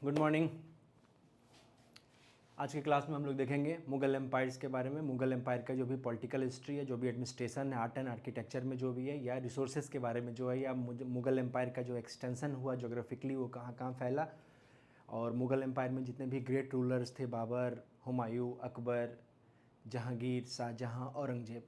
Good morning. आज के class में हम लोग देखेंगे मुगल एम्पायर्स के बारे में। मुगल एम्पायर का जो भी पॉलिटिकल हिस्ट्री है, जो भी एडमिनिस्ट्रेशन है, आर्ट एंड आर्किटेक्चर में जो भी है, या रिसोर्सेज के बारे में जो है, या मुगल एम्पायर का जो एक्सटेंशन हुआ जोग्राफिकली वो कहाँ कहाँ फैला, और मुगल एम्पायर में जितने भी ग्रेट रूलर्स थे, बाबर, हुमायूं, अकबर, जहांगीर, शाहजहां, औरंगजेब,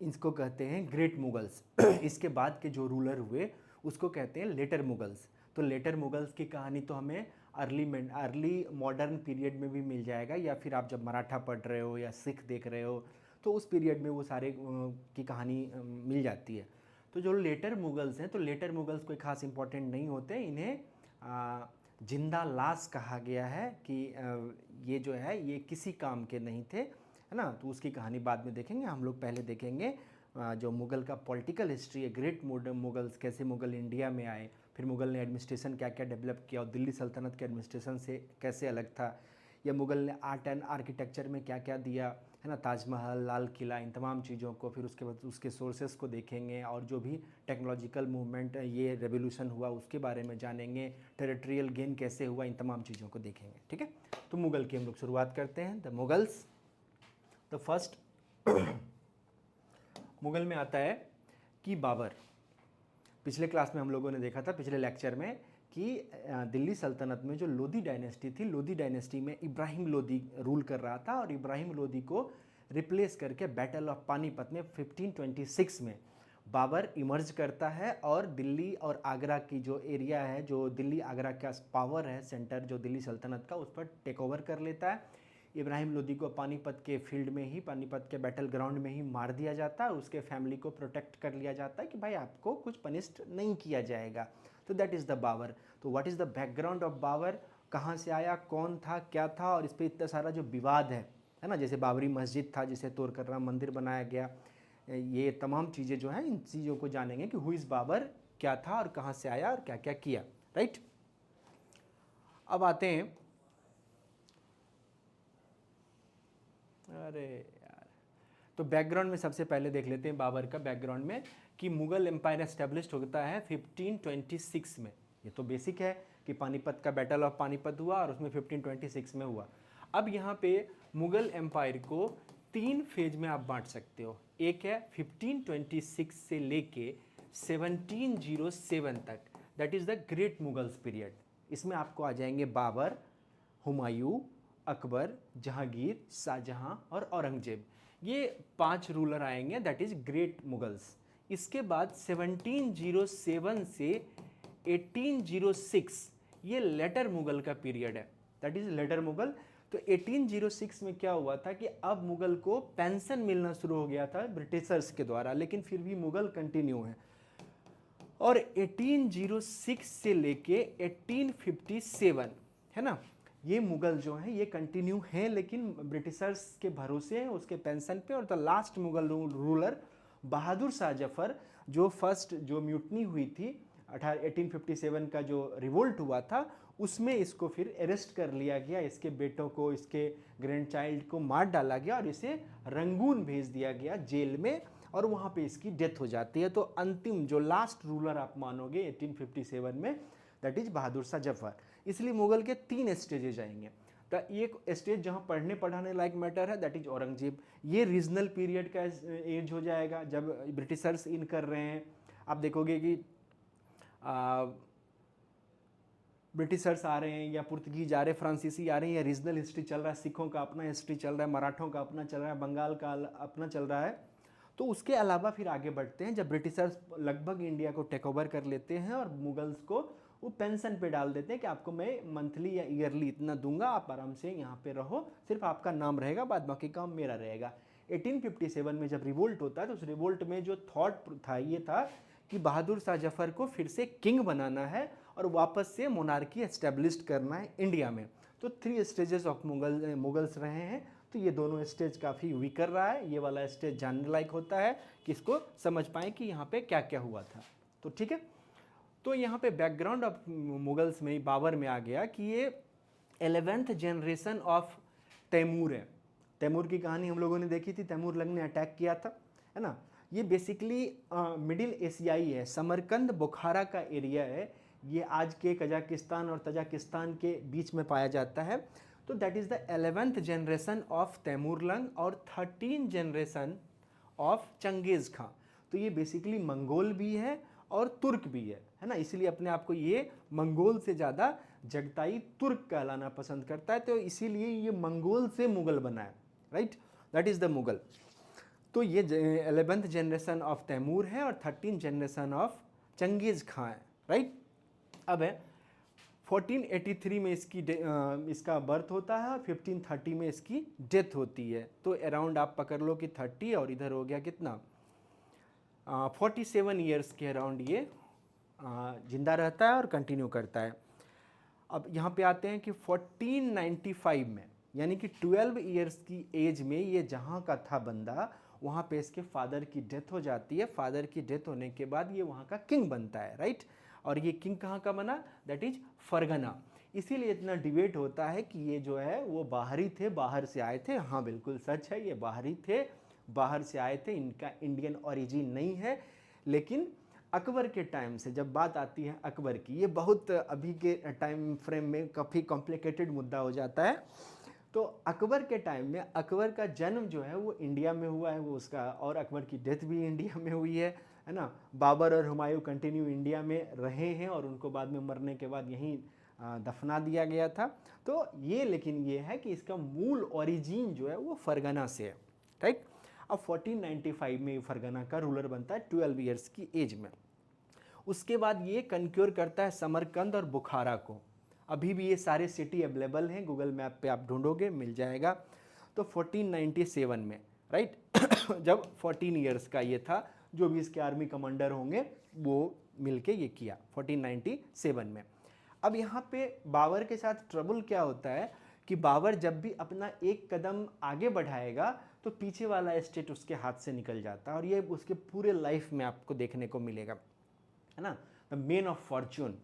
इसको कहते हैं ग्रेट मुगल्स। इसके बाद के जो रूलर हुए उसको कहते हैं लेटर मुगल्स। तो लेटर मुगल्स की कहानी तो हमें अर्ली मॉडर्न पीरियड में भी मिल जाएगा, या फिर आप जब मराठा पढ़ रहे हो या सिख देख रहे हो तो उस पीरियड में वो सारे की कहानी मिल जाती है। तो जो लेटर मुगल्स हैं, तो लेटर मुगल्स कोई खास इंपॉर्टेंट नहीं होते, इन्हें जिंदा लाश कहा गया है कि ये जो है ये किसी काम के नहीं थे, है ना। तो उसकी कहानी बाद में देखेंगे। हम लोग पहले देखेंगे जो मुगल का पॉलिटिकल हिस्ट्री है, ग्रेट मुगल्स, कैसे मुगल इंडिया में आए, फिर मुगल ने एडमिनिस्ट्रेशन क्या क्या डेवलप किया और दिल्ली सल्तनत के एडमिनिस्ट्रेशन से कैसे अलग था, या मुगल ने आर्ट एंड आर्किटेक्चर में क्या क्या दिया, है ना, ताजमहल, लाल किला, इन तमाम चीज़ों को। फिर उसके बाद उसके सोर्सेस को देखेंगे, और जो भी टेक्नोलॉजिकल मूवमेंट ये रेवोल्यूशन हुआ उसके बारे में जानेंगे, टेरिटोरियल गेन कैसे हुआ, इन तमाम चीज़ों को देखेंगे। ठीक है, तो मुगल की हम लोग शुरुआत करते हैं। The Mughals, the first Mughal में आता है कि बाबर। पिछले क्लास में हम लोगों ने देखा था, पिछले लेक्चर में, कि दिल्ली सल्तनत में जो लोधी डायनेस्टी थी, लोधी डायनेस्टी में इब्राहिम लोधी रूल कर रहा था, और इब्राहिम लोधी को रिप्लेस करके बैटल ऑफ पानीपत में 1526 में बाबर इमर्ज करता है, और दिल्ली और आगरा की जो एरिया है, जो दिल्ली आगरा का पावर है, सेंटर जो दिल्ली सल्तनत का, उस पर टेक ओवर कर लेता है। इब्राहिम लोदी को पानीपत के फील्ड में ही, पानीपत के बैटल ग्राउंड में ही मार दिया जाता है। उसके फैमिली को प्रोटेक्ट कर लिया जाता है कि भाई आपको कुछ पनिश्ड नहीं किया जाएगा। तो दैट इज़ द बाबर। तो what is the background of Babur, कहाँ से आया, कौन था, क्या था, और इस पर इतना सारा जो विवाद है ना, जैसे बाबरी मस्जिद था जिसे तोड़कर राम मंदिर बनाया गया, ये तमाम चीज़ें जो हैं, इन चीज़ों को जानेंगे कि हु इज़ बाबर, क्या था और कहाँ से आया और क्या क्या किया। राइट, अब आते हैं, अरे यार, तो बैकग्राउंड में सबसे पहले देख लेते हैं बाबर का बैकग्राउंड में, कि मुगल एम्पायर एस्टेब्लिश्ड होता है 1526 में। ये तो बेसिक है कि पानीपत का बैटल ऑफ पानीपत हुआ और उसमें 1526 में हुआ। अब यहाँ पे मुगल एम्पायर को 3 फेज में आप बांट सकते हो। एक है 1526 से लेके 1707 तक, that is the great Mughals period. इसमें आपको आ जाएंगे बाबर, हुमायूं, अकबर, जहांगीर, शाहजहां और औरंगजेब। ये 5 रूलर आएंगे, दैट इज ग्रेट मुगल्स। इसके बाद 1707 से 1806 ये लेटर मुगल का पीरियड है, दैट इज लेटर मुगल। तो 1806 में क्या हुआ था कि अब मुगल को पेंशन मिलना शुरू हो गया था ब्रिटिशर्स के द्वारा, लेकिन फिर भी मुगल कंटिन्यू है। और 1806 से लेके 1857, है ना, ये मुगल जो हैं ये कंटिन्यू हैं, लेकिन ब्रिटिशर्स के भरोसे हैं, उसके पेंशन पे। और the last Mughal ruler Bahadur Shah Zafar, जो फर्स्ट जो म्यूटनी हुई थी 1857 का जो रिवोल्ट हुआ था, उसमें इसको फिर अरेस्ट कर लिया गया, इसके बेटों को, इसके ग्रैंड चाइल्ड को मार डाला गया और इसे रंगून भेज दिया गया जेल में, और वहाँ पे इसकी डेथ हो जाती है। तो अंतिम जो लास्ट रूलर आप मानोगे 1857 में, दैट इज बहादुर शाह जफर। इसलिए मुगल के 3 स्टेजेज आएंगे। तो एक स्टेज जहाँ पढ़ने पढ़ाने लायक मैटर है, दैट इज औरंगजेब। ये रीजनल पीरियड का एज हो जाएगा जब ब्रिटिशर्स इन कर रहे हैं। आप देखोगे कि ब्रिटिशर्स आ रहे हैं, या पुर्तगीज आ रहे हैं, फ्रांसीसी आ रहे हैं, या रीजनल हिस्ट्री चल रहा है, सिखों का अपना हिस्ट्री चल रहा है, मराठों का अपना चल रहा है, बंगाल का अपना चल रहा है। तो उसके अलावा फिर आगे बढ़ते हैं जब ब्रिटिशर्स लगभग इंडिया को टेक ओवर कर लेते हैं, और मुगल्स को वो पेंशन पे डाल देते हैं कि आपको मैं मंथली या ईयरली इतना दूंगा, आप आराम से यहाँ पे रहो, सिर्फ आपका नाम रहेगा, बाद बाकी काम मेरा रहेगा। 1857 में जब रिवोल्ट होता है, तो उस रिवोल्ट में जो थॉट था ये था कि बहादुर शाह जफर को फिर से किंग बनाना है और वापस से मोनार्की एस्टेब्लिश करना है इंडिया में। तो 3 स्टेजेस ऑफ मुगल्स रहे हैं। तो ये दोनों स्टेज काफ़ी वीक कर रहा है, ये वाला स्टेज जानने लायक होता है कि इसको समझ पाएँ कि यहाँ पे क्या क्या हुआ था। तो ठीक है, तो यहाँ पे बैकग्राउंड ऑफ मुगल्स में, बाबर में आ गया कि ये 11th जनरेशन ऑफ तैमूर है। तैमूर की कहानी हम लोगों ने देखी थी, तैमूर लंग ने अटैक किया था, है ना। ये बेसिकली मिडिल एशियाई है, समरकंद बुखारा का एरिया है। ये आज के कजाकिस्तान और तजाकिस्तान के बीच में पाया जाता है। तो that is the 11th generation of Taimur Lang और 13 जनरेशन ऑफ चंगेज़ खां। तो ये बेसिकली मंगोल भी है और तुर्क भी है ना, इसलिए अपने आप को ये मंगोल से ज़्यादा जगताई तुर्क कहलाना पसंद करता है, तो इसीलिए ये मंगोल से मुगल बना है, right, that is the Mughal. तो ये 11th जनरेशन ऑफ तैमूर है और 13 जनरेशन ऑफ चंगेज़ खां है, राइट। अब है 1483 में इसका बर्थ होता है और 1530 में इसकी डेथ होती है। तो अराउंड आप पकड़ लो कि 30 और इधर हो गया कितना 47 ईयर्स के अराउंड ये जिंदा रहता है और कंटिन्यू करता है। अब यहाँ पे आते हैं कि 1495 में, यानी कि 12 ईयर्स की एज में ये जहाँ का था बंदा, वहाँ पे इसके फादर की डेथ हो जाती है। फादर की डेथ होने के बाद ये वहाँ का किंग बनता है, राइट। और ये किंग कहाँ का बना, दैट इज फरगना। इसीलिए इतना डिबेट होता है कि ये जो है वो बाहरी थे, बाहर से आए थे। हाँ बिल्कुल सच है, ये बाहरी थे, बाहर से आए थे, इनका इंडियन ओरिजिन नहीं है। लेकिन अकबर के टाइम से जब बात आती है अकबर की, ये बहुत अभी के टाइम फ्रेम में काफ़ी कॉम्प्लिकेटेड मुद्दा हो जाता है। तो अकबर के टाइम में अकबर का जन्म जो है वो इंडिया में हुआ है, वो उसका, और अकबर की डेथ भी इंडिया में हुई है ना। बाबर और हुमायूं कंटिन्यू इंडिया में रहे हैं और उनको बाद में मरने के बाद यहीं दफना दिया गया था। तो ये, लेकिन ये है कि इसका मूल ओरिजिन जो है वो फरगना से है, राइट। अब 1495 में फरगना का रूलर बनता है 12 ईयर्स की एज में। उसके बाद ये कंक्योर करता है समरकंद और बुखारा को। अभी भी ये सारे सिटी अवेलेबल हैं, गूगल मैप पे आप ढूंढोगे मिल जाएगा। तो 1497 में, राइट, जब 14 ईयर्स का ये था, जो भी इसके आर्मी कमांडर होंगे वो मिलके ये किया 1497 में। अब यहाँ पे बाबर के साथ ट्रबल क्या होता है कि बाबर जब भी अपना एक कदम आगे बढ़ाएगा तो पीछे वाला स्टेट उसके हाथ से निकल जाता है, और ये उसके पूरे लाइफ में आपको देखने को मिलेगा, है ना, द मेन ऑफ फॉर्च्यून।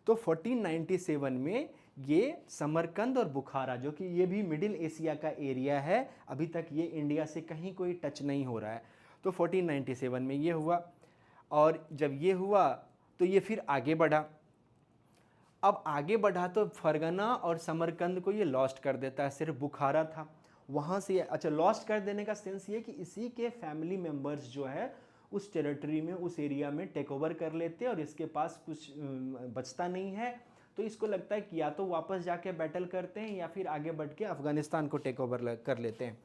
तो 1497 में ये समरकंद और बुखारा, जो कि ये भी मिडिल एशिया का एरिया है, अभी तक ये इंडिया से कहीं कोई टच नहीं हो रहा है। तो 1497 में ये हुआ, और जब ये हुआ तो ये फिर आगे बढ़ा। अब आगे बढ़ा तो फरगना और समरकंद को ये लॉस्ट कर देता है, सिर्फ बुखारा था वहाँ से। अच्छा, लॉस्ट कर देने का सेंस ये कि इसी के फैमिली मेम्बर्स जो है उस टेरिटरी में, उस एरिया में टेक ओवर कर लेते हैं और इसके पास कुछ बचता नहीं है। तो इसको लगता है कि या तो वापस जाके बैटल करते हैं या फिर आगे बढ़ के अफगानिस्तान को टेक ओवर कर लेते हैं।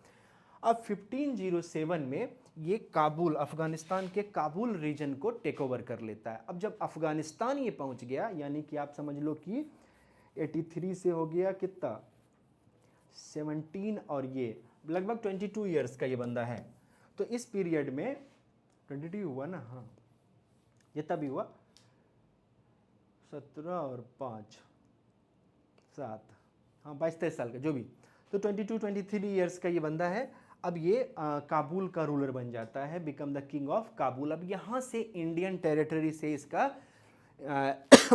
अब 1507 में ये काबुल, अफगानिस्तान के काबुल रीजन को टेक ओवर कर लेता है। अब जब अफगानिस्तान ये पहुंच गया, यानी कि आप समझ लो कि 83 से हो गया कितना 17, और ये लगभग 22 ईयर्स का ये बंदा है। तो इस पीरियड में 22 हुआ ना, हाँ ये तभी हुआ, 17 और 5 7, हाँ 22-23 साल का जो भी। तो 22-23 ईयर्स का ये बंदा है। अब ये काबुल का रूलर बन जाता है, become the king of Kabul. अब यहाँ से इंडियन टेरिटरी से इसका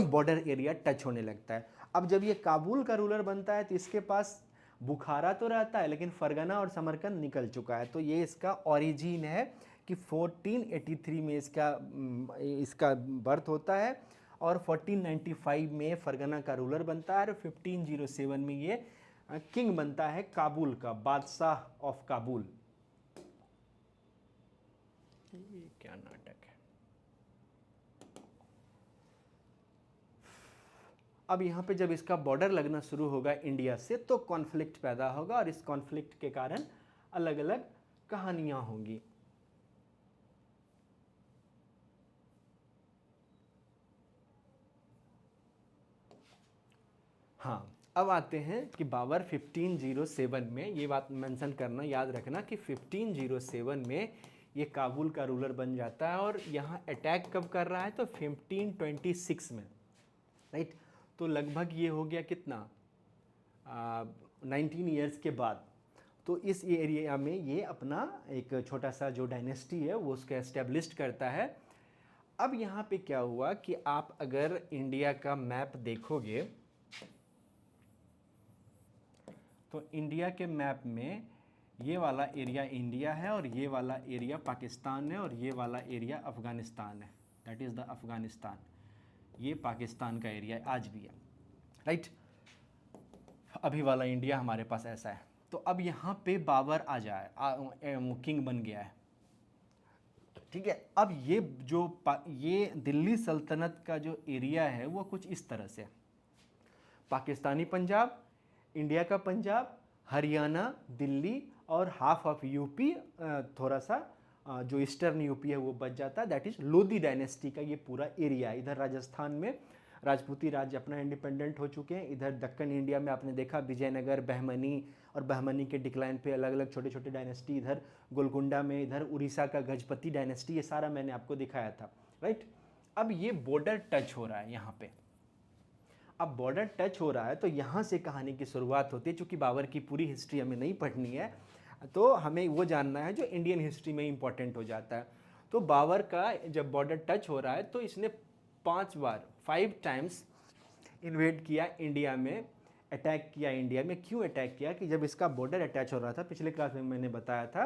बॉर्डर एरिया टच होने लगता है। अब जब ये काबुल का रूलर बनता है तो इसके पास बुखारा तो रहता है, लेकिन फरगना और समरकंद निकल चुका है। तो ये इसका ओरिजिन है कि 1483 में इसका बर्थ होता है, और 1495 में फरगना का रूलर बनता है, और 1507 में ये किंग बनता है काबुल का, बादशाह ऑफ काबुल। ये क्या नाटक है। अब यहाँ पे जब इसका बॉर्डर लगना शुरू होगा इंडिया से तो कॉन्फ्लिक्ट पैदा होगा, और इस कॉन्फ्लिक्ट के कारण अलग अलग कहानियां होंगी। हाँ, अब आते हैं कि बाबर 1507 में, ये बात मेंशन करना याद रखना कि 1507 में ये काबुल का रूलर बन जाता है, और यहाँ अटैक कब कर रहा है तो 1526 में, राइट। तो लगभग ये हो गया कितना 19 ईयर्स के बाद। तो इस एरिया में ये अपना एक छोटा सा जो डायनेस्टी है वो उसका एस्टेब्लिश करता है। अब यहाँ पे क्या हुआ कि आप अगर इंडिया का मैप देखोगे तो इंडिया के मैप में ये वाला एरिया इंडिया है, और ये वाला एरिया पाकिस्तान है, और ये वाला एरिया अफ़गानिस्तान है, दैट इज़ द अफ़गानिस्तान। ये पाकिस्तान का एरिया आज भी है, राइट। अभी वाला इंडिया हमारे पास ऐसा है। तो अब यहाँ पे बाबर आ जाए, किंग बन गया है, ठीक है। अब ये ये दिल्ली सल्तनत का जो एरिया है वो कुछ इस तरह से है। पाकिस्तानी पंजाब, इंडिया का पंजाब, हरियाणा, दिल्ली और हाफ ऑफ यूपी, थोड़ा सा जो ईस्टर्न यूपी है वो बच जाता है, दैट इज लोधी डायनेस्टी का ये पूरा एरिया है। इधर राजस्थान में राजपूती राज्य अपना इंडिपेंडेंट हो चुके हैं। इधर दक्कन इंडिया में आपने देखा विजयनगर, बहमनी, और बहमनी के डिक्लाइन पे अलग अलग छोटे छोटे डायनेस्टी, इधर गोलकुंडा में, इधर उड़ीसा का गजपति डायनेस्टी, ये सारा मैंने आपको दिखाया था, राइट। अब ये बॉर्डर टच हो रहा है यहाँ पे। अब बॉर्डर टच हो रहा है तो यहाँ से कहानी की शुरुआत होती है। चूँकि बाबर की पूरी हिस्ट्री हमें नहीं पढ़नी है, तो हमें वो जानना है जो इंडियन हिस्ट्री में इंपॉर्टेंट हो जाता है। तो बाबर का जब बॉर्डर टच हो रहा है तो इसने 5 बार, 5 टाइम्स इन्वेड किया इंडिया में, अटैक किया इंडिया में। क्यों अटैक किया कि जब इसका बॉर्डर अटैच हो रहा था, पिछले क्लास में मैंने बताया था,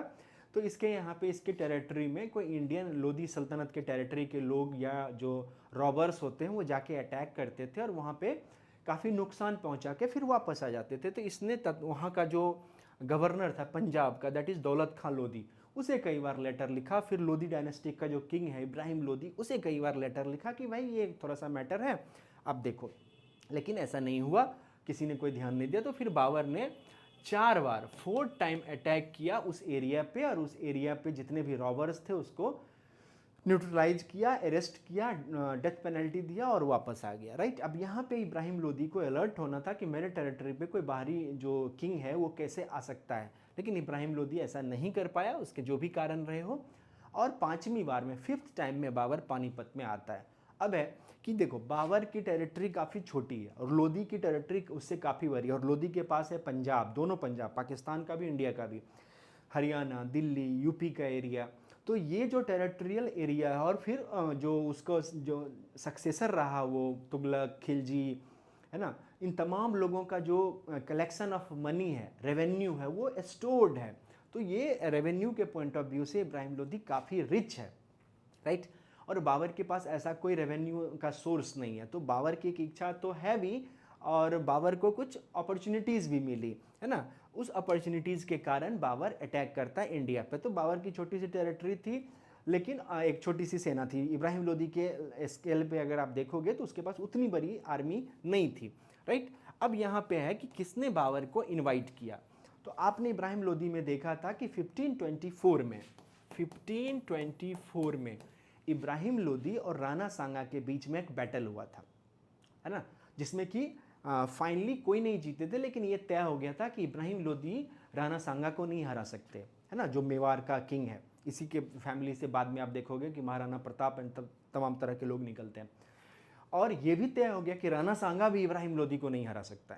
तो इसके यहाँ पे इसके टेरिटरी में कोई इंडियन लोधी सल्तनत के टेरिटरी के लोग या जो रॉबर्स होते हैं वो जाके अटैक करते थे और वहाँ पे काफ़ी नुकसान पहुँचा के फिर वापस आ जाते थे। तो इसने वहाँ का जो गवर्नर था पंजाब का, दैट इज़ दौलत खां लोधी, उसे कई बार लेटर लिखा। फिर लोधी डायनेस्टी का जो किंग है इब्राहिम लोधी, उसे कई बार लेटर लिखा कि भाई ये थोड़ा सा मैटर है, अब देखो। लेकिन ऐसा नहीं हुआ, किसी ने कोई ध्यान नहीं दिया। तो फिर बाबर ने 4 बार, 4 टाइम अटैक किया उस एरिया पे, और उस एरिया पे जितने भी रॉबर्स थे उसको न्यूट्रलाइज किया, अरेस्ट किया, डेथ पेनल्टी दिया और वापस आ गया, राइट। अब यहाँ पे इब्राहिम लोधी को अलर्ट होना था कि मेरे टेरिटरी पे कोई बाहरी जो किंग है वो कैसे आ सकता है, लेकिन इब्राहिम लोधी ऐसा नहीं कर पाया, उसके जो भी कारण रहे हो। और 5वीं बार में, 5th टाइम में बाबर पानीपत में आता है। अब है कि देखो बाबर की टेरिटरी काफ़ी छोटी है और लोधी की टेरिटरी उससे काफ़ी बड़ी है, और लोधी के पास है पंजाब, दोनों पंजाब, पाकिस्तान का भी इंडिया का भी, हरियाणा, दिल्ली, यूपी का एरिया। तो ये जो टेरिटोरियल एरिया है, और फिर जो उसका जो सक्सेसर रहा वो तुगलक, खिलजी, है ना, इन तमाम लोगों का जो कलेक्शन ऑफ मनी है, रेवेन्यू है, वो स्टोर्ड है। तो ये रेवेन्यू के पॉइंट ऑफ व्यू से इब्राहिम लोधी काफ़ी रिच है, राइट। और बाबर के पास ऐसा कोई रेवेन्यू का सोर्स नहीं है। तो बाबर की एक इच्छा तो है भी, और बाबर को कुछ अपॉर्चुनिटीज़ भी मिली, है ना। उस अपॉर्चुनिटीज़ के कारण बाबर अटैक करता है इंडिया पे। तो बाबर की छोटी सी टेरिटरी थी, लेकिन एक छोटी सी सेना थी। इब्राहिम लोधी के स्केल पे अगर आप देखोगे तो उसके पास उतनी बड़ी आर्मी नहीं थी, राइट। अब यहाँ पे है कि किसने बाबर को इनवाइट किया। तो आपने इब्राहिम लोधी में देखा था कि 1524 में इब्राहिम लोधी और राणा सांगा के बीच में एक बैटल हुआ था, है ना, जिसमें कि फाइनली कोई नहीं जीते थे, लेकिन ये तय हो गया था कि इब्राहिम लोधी राणा सांगा को नहीं हरा सकते, है ना, जो मेवाड़ का किंग है। इसी के फैमिली से बाद में आप देखोगे कि महाराणा प्रताप एंड तमाम तरह के लोग निकलते हैं। और ये भी तय हो गया कि राणा सांगा भी इब्राहिम लोधी को नहीं हरा सकता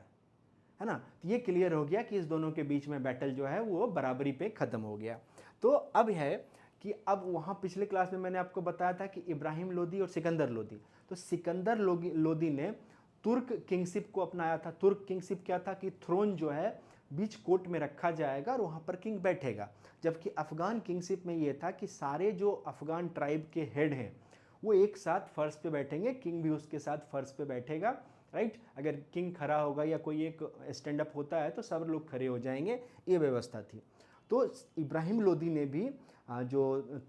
है ना। तो ये क्लियर हो गया कि इस दोनों के बीच में बैटल जो है वो बराबरी पे ख़त्म हो गया। तो अब है कि अब वहाँ पिछले क्लास में मैंने आपको बताया था कि इब्राहिम लोधी और सिकंदर लोधी, तो सिकंदर लोधी ने तुर्क किंगशिप को अपनाया था। तुर्क किंगशिप क्या था कि थ्रोन जो है बीच कोर्ट में रखा जाएगा और वहाँ पर किंग बैठेगा। जबकि अफगान किंगशिप में ये था कि सारे जो अफगान ट्राइब के हेड हैं वो एक साथ फर्श पे बैठेंगे, किंग भी उसके साथ फर्श पे बैठेगा, राइट। अगर किंग खड़ा होगा या कोई एक स्टैंड अप होता है तो सब लोग खड़े हो जाएंगे, ये व्यवस्था थी। तो इब्राहिम लोधी ने भी जो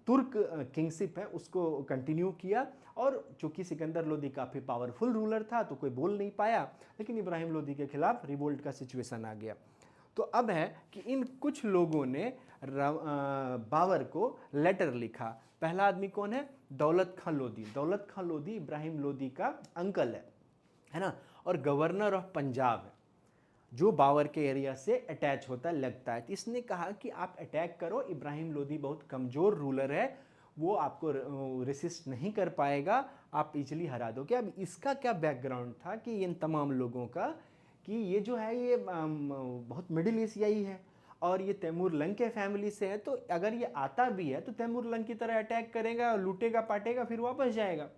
तुर्क किंगशिप है उसको कंटिन्यू किया। और चूंकि सिकंदर लोधी काफ़ी पावरफुल रूलर था तो कोई बोल नहीं पाया, लेकिन इब्राहिम लोधी के खिलाफ रिवोल्ट का सिचुएशन आ गया। तो अब है कि इन कुछ लोगों ने बाबर को लेटर लिखा। पहला आदमी कौन है? दौलत खां लोधी। दौलत खां लोधी इब्राहिम लोधी का अंकल है ना, और गवर्नर ऑफ पंजाब है, जो बाबर के एरिया से अटैच होता लगता है। तो इसने कहा कि आप अटैक करो, इब्राहिम लोधी बहुत कमज़ोर रूलर है, वो आपको रेसिस्ट नहीं कर पाएगा, आप इजीली हरा दोगे। अब इसका क्या बैकग्राउंड था कि इन तमाम लोगों का कि ये जो है ये बहुत मिडिल एशियाई है और ये तैमूर लंग के फैमिली से है। तो अगर ये आता भी है तो तैमूर लंग की तरह अटैक करेगा, लूटेगा पाटेगा, फिर वापस जाएगा,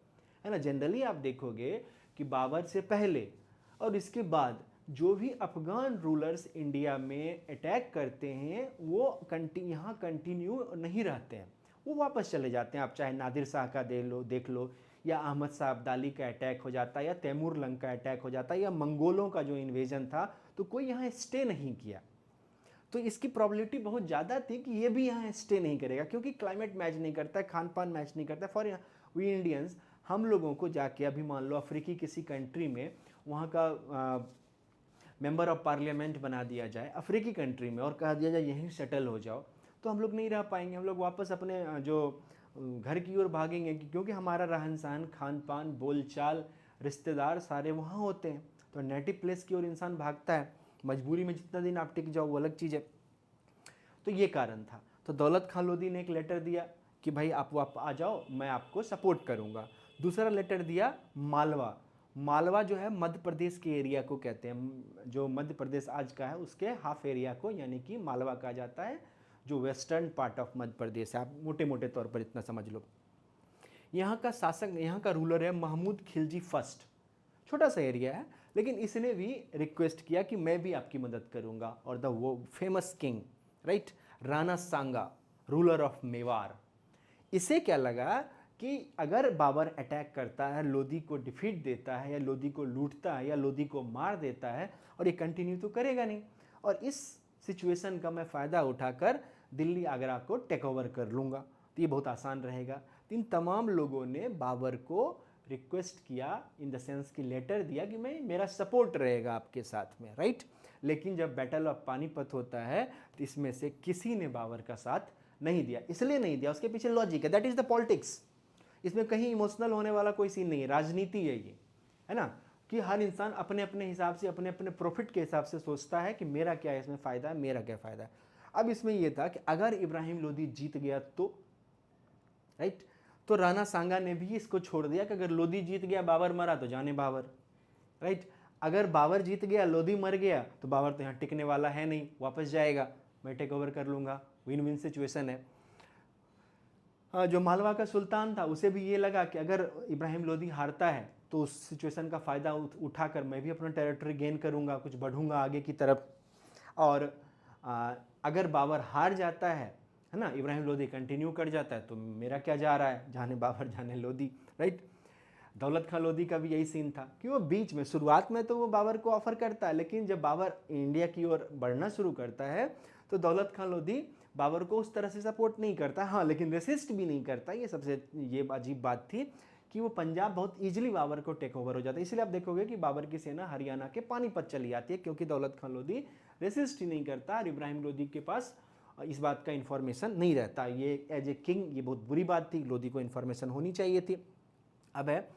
है ना। जनरली आप देखोगे कि बाबर से पहले और इसके बाद जो भी अफगान रूलर्स इंडिया में अटैक करते हैं वो यहाँ कंटिन्यू नहीं रहते हैं, वो वापस चले जाते हैं। आप चाहे नादिर शाह का देख लो, या अहमद शाह अब्दाली का अटैक हो जाता, या तैमूर लंग का अटैक हो जाता, या मंगोलों का जो इन्वेजन था, तो कोई यहाँ स्टे नहीं किया। तो इसकी प्रॉबिलिटी बहुत ज़्यादा थी कि ये भी यहाँ स्टे नहीं करेगा, क्योंकि क्लाइमेट मैच नहीं करता है, खान पान मैच नहीं करता है। फॉर वी इंडियंस, हम लोगों को जाके अभी मान लो अफ्रीकी किसी कंट्री में वहाँ का मेंबर ऑफ पार्लियामेंट बना दिया जाए अफ्रीकी कंट्री में और कहा दिया जाए यहीं सेटल हो जाओ, तो हम लोग नहीं रह पाएंगे। हम लोग वापस अपने जो घर की ओर भागेंगे, क्योंकि हमारा रहन सहन, खान पान, बोलचाल, रिश्तेदार सारे वहाँ होते हैं। तो नेटिव प्लेस की ओर इंसान भागता है। मजबूरी में जितना दिन आप टिक जाओ वो अलग चीज़ है। तो ये कारण था। तो दौलत खान लोधी ने एक लेटर दिया कि भाई आप आ जाओ, मैं आपको सपोर्ट करूँगा। दूसरा लेटर दिया मालवा। मालवा जो है मध्य प्रदेश के एरिया को कहते हैं, जो मध्य प्रदेश आज का है उसके हाफ एरिया को यानी कि मालवा कहा जाता है, जो western part of Madhya Pradesh है। आप मोटे मोटे तौर पर इतना समझ लो। यहाँ का शासक, यहाँ का रूलर है महमूद खिलजी फर्स्ट। छोटा सा एरिया है, लेकिन इसने भी रिक्वेस्ट किया कि मैं भी आपकी मदद करूँगा। और द वो famous king, right, Rana Sanga, ruler of Mewar, इसे क्या लगा कि अगर बाबर अटैक करता है, लोधी को डिफीट देता है, या लोधी को लूटता है, या लोधी को मार देता है, और ये कंटिन्यू तो करेगा नहीं, और इस सिचुएशन का मैं फ़ायदा उठाकर दिल्ली आगरा को टेक ओवर कर लूँगा, तो ये बहुत आसान रहेगा। तो इन तमाम लोगों ने बाबर को रिक्वेस्ट किया, इन द सेंस कि लेटर दिया कि मैं, मेरा सपोर्ट रहेगा आपके साथ में, राइट। लेकिन जब बैटल ऑफ पानीपत होता है तो इसमें से किसी ने बाबर का साथ नहीं दिया। इसलिए नहीं दिया, उसके पीछे लॉजिक है, दैट इज द पॉलिटिक्स। इसमें कहीं इमोशनल होने वाला कोई सीन नहीं है, राजनीति है ये, है ना, कि हर इंसान अपने अपने हिसाब से, अपने अपने प्रॉफिट के हिसाब से सोचता है कि मेरा क्या है इसमें फ़ायदा है, मेरा क्या फ़ायदा है। अब इसमें यह था कि अगर इब्राहिम लोधी जीत गया तो, राइट, तो राणा सांगा ने भी इसको छोड़ दिया कि अगर लोधी जीत गया, बाबर मरा तो जाने बाबर, राइट। अगर बाबर जीत गया, लोधी मर गया, तो बाबर तो यहाँ टिकने वाला है नहीं, वापस जाएगा, मैं टेक ओवर कर लूँगा। विन विन सिचुएशन है। जो मालवा का सुल्तान था उसे भी ये लगा कि अगर इब्राहिम लोधी हारता है तो उस सिचुएशन का फ़ायदा उठाकर मैं भी अपना टेरिटरी गेन करूँगा, कुछ बढ़ूँगा आगे की तरफ। और अगर बाबर हार जाता है ना, इब्राहिम लोधी कंटिन्यू कर जाता है, तो मेरा क्या जा रहा है, जाने बाबर जाने लोधी, राइट। दौलत खान लोधी का भी यही सीन था कि वो बीच में, शुरुआत में तो वो बाबर को ऑफर करता है, लेकिन जब बाबर इंडिया की ओर बढ़ना शुरू करता है तो दौलत खान लोधी बाबर को उस तरह से सपोर्ट नहीं करता, हाँ, लेकिन रेसिस्ट भी नहीं करता। ये सबसे ये अजीब बात थी कि वो पंजाब बहुत ईजिली बाबर को टेक ओवर हो जाता है। इसलिए आप देखोगे कि बाबर की सेना हरियाणा के पानीपत चली आती है, क्योंकि दौलत खान लोधी रेसिस्ट ही नहीं करता और इब्राहिम लोधी के पास इस बात का इन्फॉर्मेशन नहीं रहता। ये एज ए किंग ये बहुत बुरी बात थी, लोधी को इन्फॉर्मेशन होनी चाहिए थी। अब है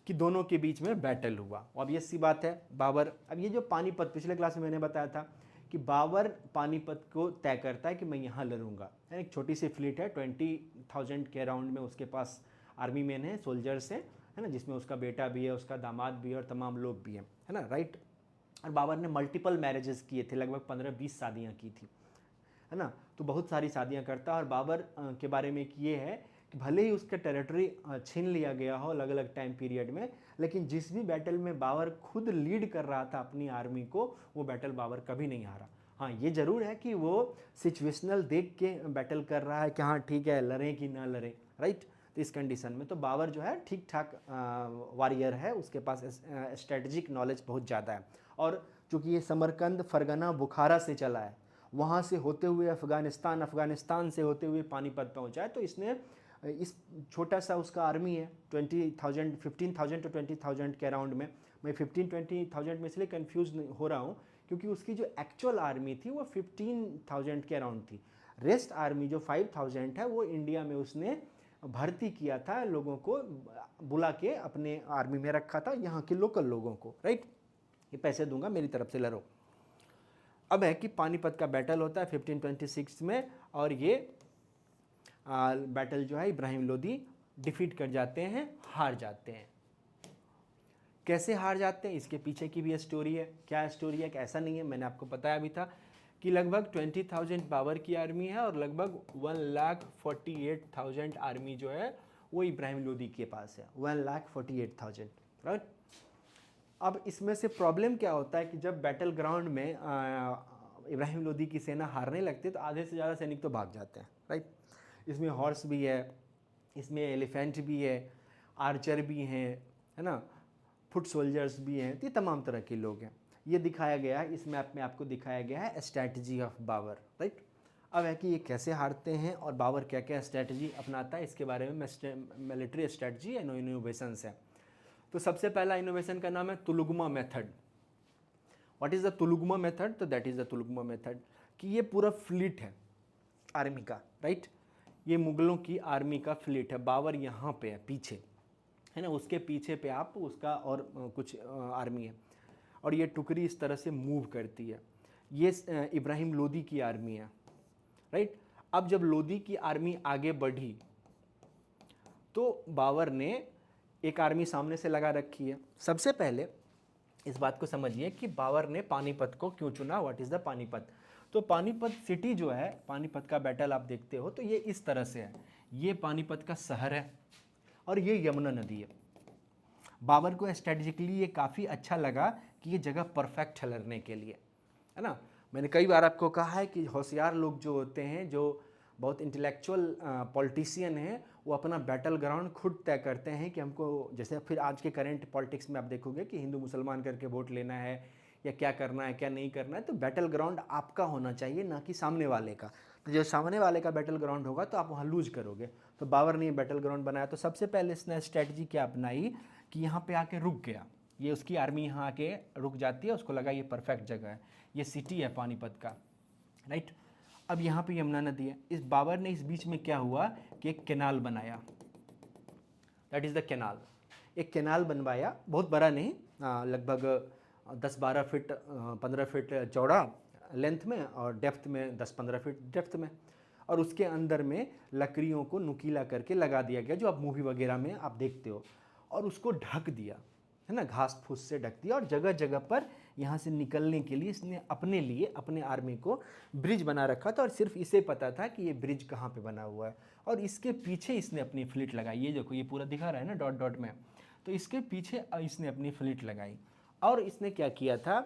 कि दोनों के बीच में बैटल हुआ। अब ये सी बात है, बाबर, अब ये जो पानीपत, पिछले क्लास में मैंने बताया था कि बाबर पानीपत को तय करता है कि मैं यहाँ लड़ूंगा। एक छोटी सी फ्लीट है, 20,000 के अराउंड में उसके पास आर्मी मैन है, सोल्जर्स हैं, है ना, जिसमें उसका बेटा भी है, उसका दामाद भी है, और तमाम लोग भी हैं, है ना, राइट। और बाबर ने मल्टीपल मैरिजेस किए थे, लगभग 15-20 शादियाँ की थी, है ना। तो बहुत सारी शादियाँ करता है। और बाबर के बारे में एक ये है कि भले ही उसका टेरिटरी छीन लिया गया हो अलग अलग टाइम पीरियड में, लेकिन जिस भी बैटल में बाबर खुद लीड कर रहा था अपनी आर्मी को, वो बैटल बाबर कभी नहीं हारा। हाँ, ये ज़रूर है कि वो सिचुएशनल देख के बैटल कर रहा है कि हाँ ठीक है, लड़ें कि ना लड़ें, राइट। तो इस कंडीशन में तो बाबर जो है ठीक ठाक वॉरियर है, उसके पास स्ट्रेटजिक नॉलेज बहुत ज़्यादा है। और चूँकि ये समरकंद, फरगना, बुखारा से चला है, वहाँ से होते हुए अफ़गानिस्तान, अफ़गानिस्तान से होते हुए पानीपत पहुँचा है, तो इसने इस छोटा सा उसका आर्मी है, 20,000, 15,000 to 20,000 के अराउंड में। मैं 15-20,000 में इसलिए कन्फ्यूज़ हो रहा हूँ क्योंकि उसकी जो एक्चुअल आर्मी थी वो 15,000 के अराउंड थी। रेस्ट आर्मी जो 5,000 है वो इंडिया में उसने भर्ती किया था, लोगों को बुला के अपने आर्मी में रखा था, यहाँ के लोकल लोगों को, राइट। ये पैसे दूंगा, मेरी तरफ से लड़ो। अब है कि पानीपत का बैटल होता है 1526 में, और ये बैटल जो है इब्राहिम लोधी डिफीट कर जाते हैं, हार जाते हैं। कैसे हार जाते हैं, इसके पीछे की भी स्टोरी है। क्या स्टोरी है कि ऐसा नहीं है, मैंने आपको बताया भी था कि लगभग 20,000 बाबर की आर्मी है और लगभग 1,48,000 आर्मी जो है वो इब्राहिम लोधी के पास है, 1,48,000, राइट। अब इसमें से प्रॉब्लम क्या होता है कि जब बैटल ग्राउंड में इब्राहिम लोधी की सेना हारने लगती है तो आधे से ज़्यादा सैनिक तो भाग जाते हैं, राइट। इसमें हॉर्स भी है, इसमें एलिफेंट भी है, आर्चर भी हैं, है ना, फुट सोल्जर्स भी हैं, तो ये तमाम तरह के लोग हैं। ये दिखाया गया है, इस मैप में आपको दिखाया गया है स्ट्रैटेजी ऑफ बाबर, राइट। अब है कि ये कैसे हारते हैं और बाबर क्या क्या स्ट्रैटेजी अपनाता है, इसके बारे में मिलिट्री स्ट्रैटेजी एंड इनोवेशंस है। तो सबसे पहला इनोवेशन का नाम है tulughma method. What is the tulughma method? तो that is the tulughma method कि ये पूरा फ्लीट है आर्मी का, राइट। ये मुगलों की आर्मी का फ्लीट है, बाबर यहाँ पे है पीछे, है ना, उसके पीछे पे आप उसका और कुछ आर्मी है, और ये टुकड़ी इस तरह से मूव करती है। ये इब्राहिम लोदी की आर्मी है, राइट। अब जब लोदी की आर्मी आगे बढ़ी तो बाबर ने एक आर्मी सामने से लगा रखी है। सबसे पहले इस बात को समझिए कि बाबर ने पानीपत को क्यों चुना, व्हाट इज़ द पानीपत। तो पानीपत सिटी जो है, पानीपत का बैटल आप देखते हो तो ये इस तरह से है, ये पानीपत का शहर है और ये यमुना नदी है। बाबर को स्ट्रेटजिकली ये काफ़ी अच्छा लगा कि ये जगह परफेक्ट है लड़ने के लिए, है ना। मैंने कई बार आपको कहा है कि होशियार लोग जो होते हैं, जो बहुत इंटेलेक्चुअल पॉलिटिशियन हैं, वो अपना बैटल ग्राउंड खुद तय करते हैं कि हमको, जैसे फिर आज के करंट पॉलिटिक्स में आप देखोगे कि हिंदू मुसलमान करके वोट लेना है या क्या करना है क्या नहीं करना है, तो बैटल ग्राउंड आपका होना चाहिए, ना कि सामने वाले का। तो जो सामने वाले का बैटल ग्राउंड होगा तो आप वहाँ लूज करोगे। तो बाबर ने ये बैटल ग्राउंड बनाया। तो सबसे पहले इसने स्ट्रैटेजी क्या अपनाई कि यहाँ पे आके रुक गया, ये उसकी आर्मी यहाँ आके रुक जाती है, उसको लगा ये परफेक्ट जगह है, ये सिटी है पानीपत का, राइट। अब यहाँ पे यमुना नदी है, इस बाबर ने इस बीच में क्या हुआ कि एक कैनाल बनाया, दैट इज़ द कैनाल। एक कैनाल बनवाया, बहुत बड़ा नहीं, लगभग 10-12 फीट 15 फीट चौड़ा लेंथ में और डेप्थ में 10-15 फीट डेप्थ में, और उसके अंदर में लकड़ियों को नुकीला करके लगा दिया गया, जो आप मूवी वगैरह में आप देखते हो, और उसको ढक दिया, है ना, घास फूस से ढक दिया। और जगह जगह पर यहाँ से निकलने के लिए इसने अपने लिए, अपने आर्मी को ब्रिज बना रखा था, और सिर्फ इसे पता था कि ये ब्रिज कहाँ पे बना हुआ है। और इसके पीछे इसने अपनी फ्लीट लगाई, ये देखो ये पूरा दिखा रहा है ना डॉट डॉट में, तो इसके पीछे इसने अपनी फ्लीट लगाई। और इसने क्या किया था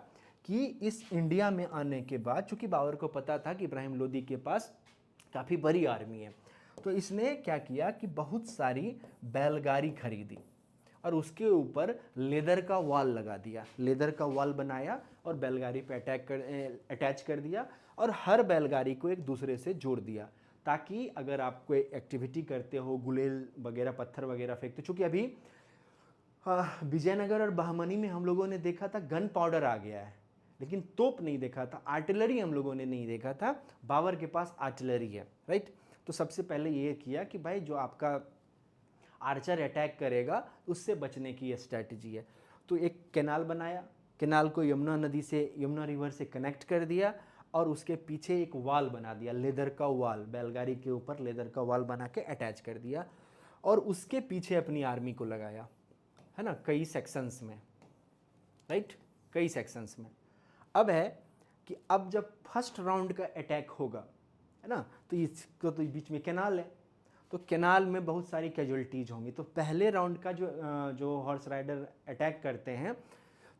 कि इस इंडिया में आने के बाद, चूंकि बाबर को पता था कि इब्राहिम लोदी के पास काफ़ी बड़ी आर्मी है, तो इसने क्या किया कि बहुत सारी बैलगाड़ी खरीदी और उसके ऊपर लेदर का वॉल लगा दिया, लेदर का वॉल बनाया और बैलगाड़ी पे अटैच कर दिया, और हर बैलगाड़ी को एक दूसरे से जोड़ दिया, ताकि अगर आप कोई एक्टिविटी करते हो, गुलेल वगैरह पत्थर वगैरह फेंकते, चूँकि अभी विजयनगर और बहमनी में हम लोगों ने देखा था गन पाउडर आ गया है, लेकिन तोप नहीं देखा था, आर्टिलरी हम लोगों ने नहीं देखा था। बाबर के पास आर्टिलरी है, राइट। तो सबसे पहले ये किया कि भाई जो आपका आर्चर अटैक करेगा उससे बचने की ये स्ट्रैटेजी है। तो एक कैनाल बनाया, कैनाल को यमुना नदी से, यमुना रिवर से कनेक्ट कर दिया, और उसके पीछे एक वॉल बना दिया, लेदर का वॉल, बैलगाड़ी के ऊपर लेदर का वॉल बना के अटैच कर दिया, और उसके पीछे अपनी आर्मी को लगाया, है ना, कई सेक्शंस में, राइट, कई सेक्शंस में। अब है कि अब जब फर्स्ट राउंड का अटैक होगा, है ना, तो इसको तो बीच में कैनाल है, तो कैनाल में बहुत सारी कैजुअलिटीज़ होंगी। तो पहले राउंड का जो हॉर्स राइडर अटैक करते हैं,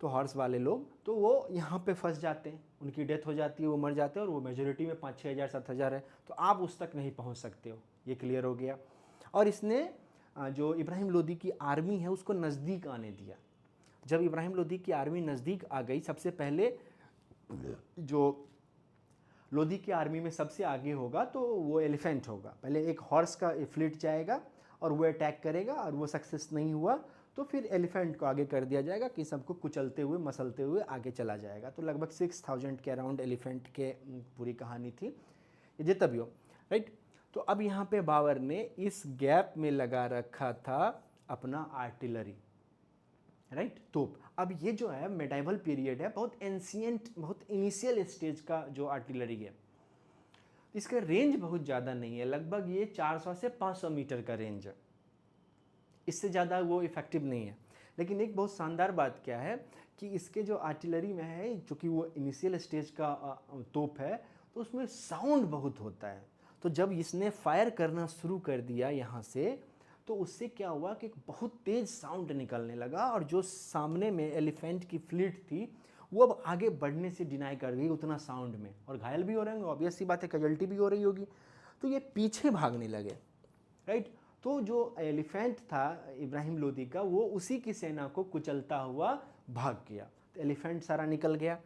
तो हॉर्स वाले लोग, तो वो यहाँ पे फंस जाते हैं, उनकी डेथ हो जाती है, वो मर जाते हैं, और वो मेजोरिटी में 5-6 हज़ार 7 हज़ार है, तो आप उस तक नहीं पहुँच सकते हो, ये क्लियर हो गया। और इसने जो इब्राहिम लोदी की आर्मी है उसको नज़दीक आने दिया। जब इब्राहिम लोदी की आर्मी नज़दीक आ गई, सबसे पहले जो लोदी की आर्मी में सबसे आगे होगा तो वो एलिफेंट होगा, पहले एक हॉर्स का फ्लीट जाएगा और वो अटैक करेगा, और वो सक्सेस नहीं हुआ तो फिर एलिफेंट को आगे कर दिया जाएगा कि सबको कुचलते हुए मसलते हुए आगे चला जाएगा। तो लगभग 6000 के अराउंड एलिफेंट के पूरी कहानी थी, ये जितना भी हो, राइट। तो अब यहाँ पे बाबर ने इस गैप में लगा रखा था अपना आर्टिलरी, राइट, तोप। अब ये जो है मेडाइवल पीरियड है, बहुत एंशियंट, बहुत इनिशियल स्टेज का जो आर्टिलरी है, इसका रेंज बहुत ज़्यादा नहीं है, लगभग ये 400 से 500 मीटर का रेंज है, इससे ज़्यादा वो इफेक्टिव नहीं है। लेकिन एक बहुत शानदार बात क्या है कि इसके जो आर्टिलरी में है, चूँकि वो इनिशियल स्टेज का तोप है, तो उसमें साउंड बहुत होता है। तो जब इसने फायर करना शुरू कर दिया यहाँ से, तो उससे क्या हुआ कि बहुत तेज़ साउंड निकलने लगा, और जो सामने में एलिफेंट की फ्लीट थी वो अब आगे बढ़ने से डिनाई कर गई उतना साउंड में, और घायल भी हो रहे होंगे, ऑब्वियस सी बात है, कैजुअल्टी भी हो रही होगी, तो ये पीछे भागने लगे, राइट। तो जो एलिफेंट था इब्राहिम लोदी का, वो उसी की सेना को कुचलता हुआ भाग गया। तो एलिफेंट सारा निकल गया,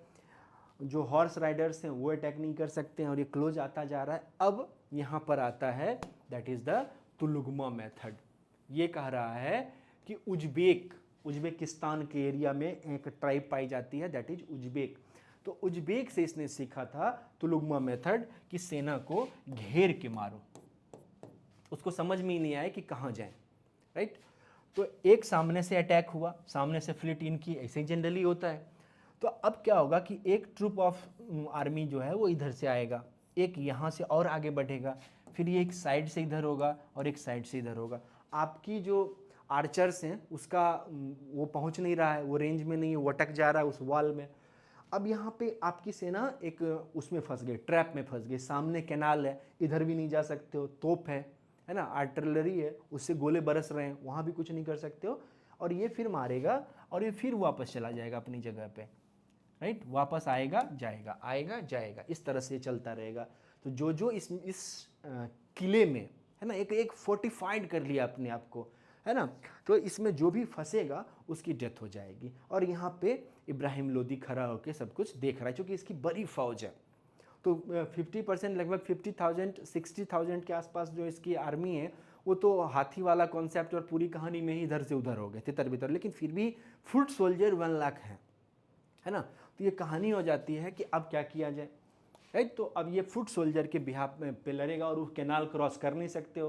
जो हॉर्स राइडर्स हैं वो अटैक नहीं कर सकते हैं, और ये क्लोज आता जा रहा है। अब यहाँ पर आता है that is the tulughma method. ये कह रहा है कि उज्बेकिस्तान के एरिया में एक ट्राइब पाई जाती है, दैट इज उज्बेक। तो उज्बेक से इसने सीखा था तुलुगमा मेथड कि सेना को घेर के मारो। उसको समझ में ही नहीं आया कि कहाँ जाएं, राइट। तो एक सामने से अटैक हुआ, सामने से फ्लीट इनकी, ऐसे ही जनरली होता है। तो अब क्या होगा कि एक ट्रूप ऑफ आर्मी जो है वो इधर से आएगा, एक यहाँ से और आगे बढ़ेगा, फिर ये एक साइड से इधर होगा और एक साइड से इधर होगा। आपकी जो आर्चर्स हैं उसका वो पहुँच नहीं रहा है, वो रेंज में नहीं है, वो अटक जा रहा है उस वॉल में। अब यहाँ पे आपकी सेना एक उसमें फंस गई, ट्रैप में फंस गई। सामने कैनाल है, इधर भी नहीं जा सकते हो, तोप है ना, आर्टिलरी है, उससे गोले बरस रहे हैं, वहाँ भी कुछ नहीं कर सकते हो। और ये फिर मारेगा और ये फिर वापस चला जाएगा अपनी जगह पे, राइट। वापस आएगा जाएगा, आएगा जाएगा, इस तरह से चलता रहेगा। तो जो जो इस किले में है ना, एक एक फोर्टिफाइड कर लिया अपने आप को, है ना, तो इसमें जो भी फंसेगा उसकी डेथ हो जाएगी। और यहाँ पे इब्राहिम लोदी खड़ा होकर सब कुछ देख रहा है, क्योंकि इसकी बड़ी फौज है। तो 50%, लगभग 50,000 60,000 के आसपास जो इसकी आर्मी है, वो तो हाथी वाला कॉन्सेप्ट और पूरी कहानी में ही इधर से उधर हो गए तितर बितर, लेकिन फिर भी फुट सोल्जर 1 लाख है ना। तो ये कहानी हो जाती है कि अब क्या किया जाए, राइट। तो अब ये फुट सोल्जर के बिहाफ पे लड़ेगा, और वो कैनाल क्रॉस कर नहीं सकते हो,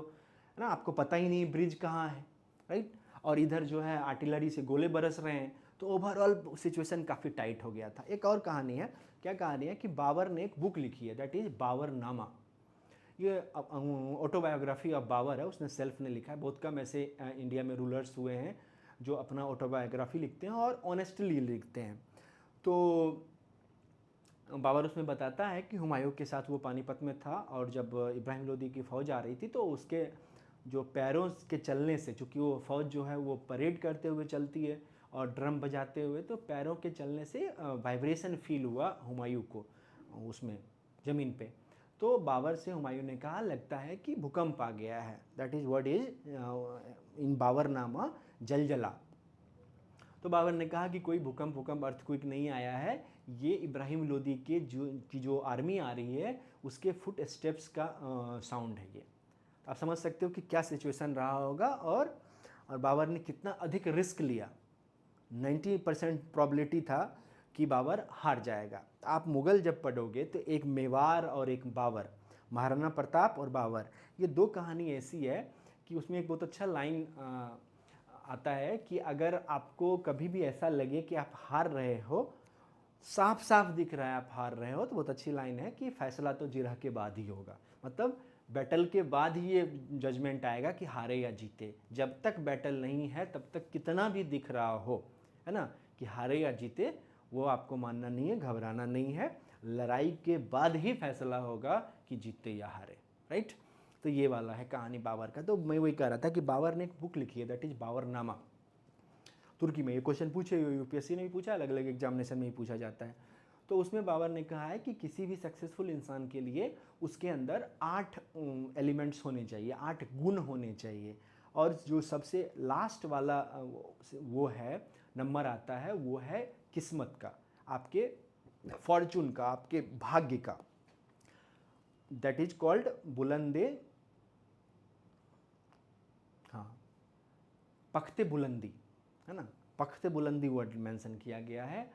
है ना, आपको पता ही नहीं ब्रिज कहाँ है, राइट। और इधर जो है आर्टिलरी से गोले बरस रहे हैं, तो ओवरऑल सिचुएशन काफ़ी टाइट हो गया था। एक और कहानी है, क्या कहानी है कि बाबर ने एक बुक लिखी है, दैट इज़ बाबरनामा। ये ऑटोबायोग्राफी ऑफ बाबर है, उसने सेल्फ ने लिखा है। बहुत कम ऐसे इंडिया में रूलर्स हुए हैं जो अपना ऑटोबायोग्राफी लिखते हैं और ऑनेस्टली लिखते हैं। तो बाबर उसमें बताता है कि हुमायूं के साथ वो पानीपत में था, और जब इब्राहिम लोदी की फ़ौज आ रही थी तो उसके जो पैरों के चलने से, चूँकि वो फ़ौज जो है वो परेड करते हुए चलती है और ड्रम बजाते हुए, तो पैरों के चलने से वाइब्रेशन फील हुआ हुमायूं को उसमें ज़मीन पे। तो बाबर से हुमायूं ने कहा लगता है कि भूकंप आ गया है, that is what is in Baburnama जलजला। तो बाबर ने कहा कि कोई भूकंप अर्थक्वेक नहीं आया है, ये इब्राहिम लोदी के जो आर्मी आ रही है उसके फुट स्टेप्स का साउंड है ये। आप समझ सकते हो कि क्या सिचुएशन रहा होगा, और बाबर ने कितना अधिक रिस्क लिया। 90% प्रॉबिलिटी था कि बाबर हार जाएगा। आप मुग़ल जब पढ़ोगे तो एक मेवाड़ और एक बाबर, महाराणा प्रताप और बाबर, ये दो कहानी ऐसी है कि उसमें एक बहुत अच्छा लाइन आता है कि अगर आपको कभी भी ऐसा लगे कि आप हार रहे हो, साफ साफ दिख रहा है आप हार रहे हो, तो बहुत अच्छी लाइन है कि फैसला तो जिरह के बाद ही होगा। मतलब बैटल के बाद ही ये जजमेंट आएगा कि हारे या जीते। जब तक बैटल नहीं है तब तक कितना भी दिख रहा हो, है ना, कि हारे या जीते, वो आपको मानना नहीं है, घबराना नहीं है। लड़ाई के बाद ही फैसला होगा कि जीते या हारे, राइट। तो ये वाला है कहानी बाबर का। तो मैं वही कह रहा था कि बाबर ने एक बुक लिखी है, दैट इज़ बाबरनामा। तुर्की में ये क्वेश्चन पूछे, यूपीएससी ने भी पूछा, अलग अलग एग्जामिनेशन में ही पूछा जाता है। तो उसमें बाबर ने कहा है कि किसी भी सक्सेसफुल इंसान के लिए उसके अंदर 8 एलिमेंट्स होने चाहिए, 8 गुण होने चाहिए, और जो सबसे लास्ट वाला वो है नंबर आता है, वो है किस्मत का, आपके फॉर्चून का, आपके भाग्य का। दैट इज कॉल्ड बुलंदे, हाँ, पख्ते बुलंदी, है ना, पख्ते बुलंदी वर्ड मेंशन किया गया है,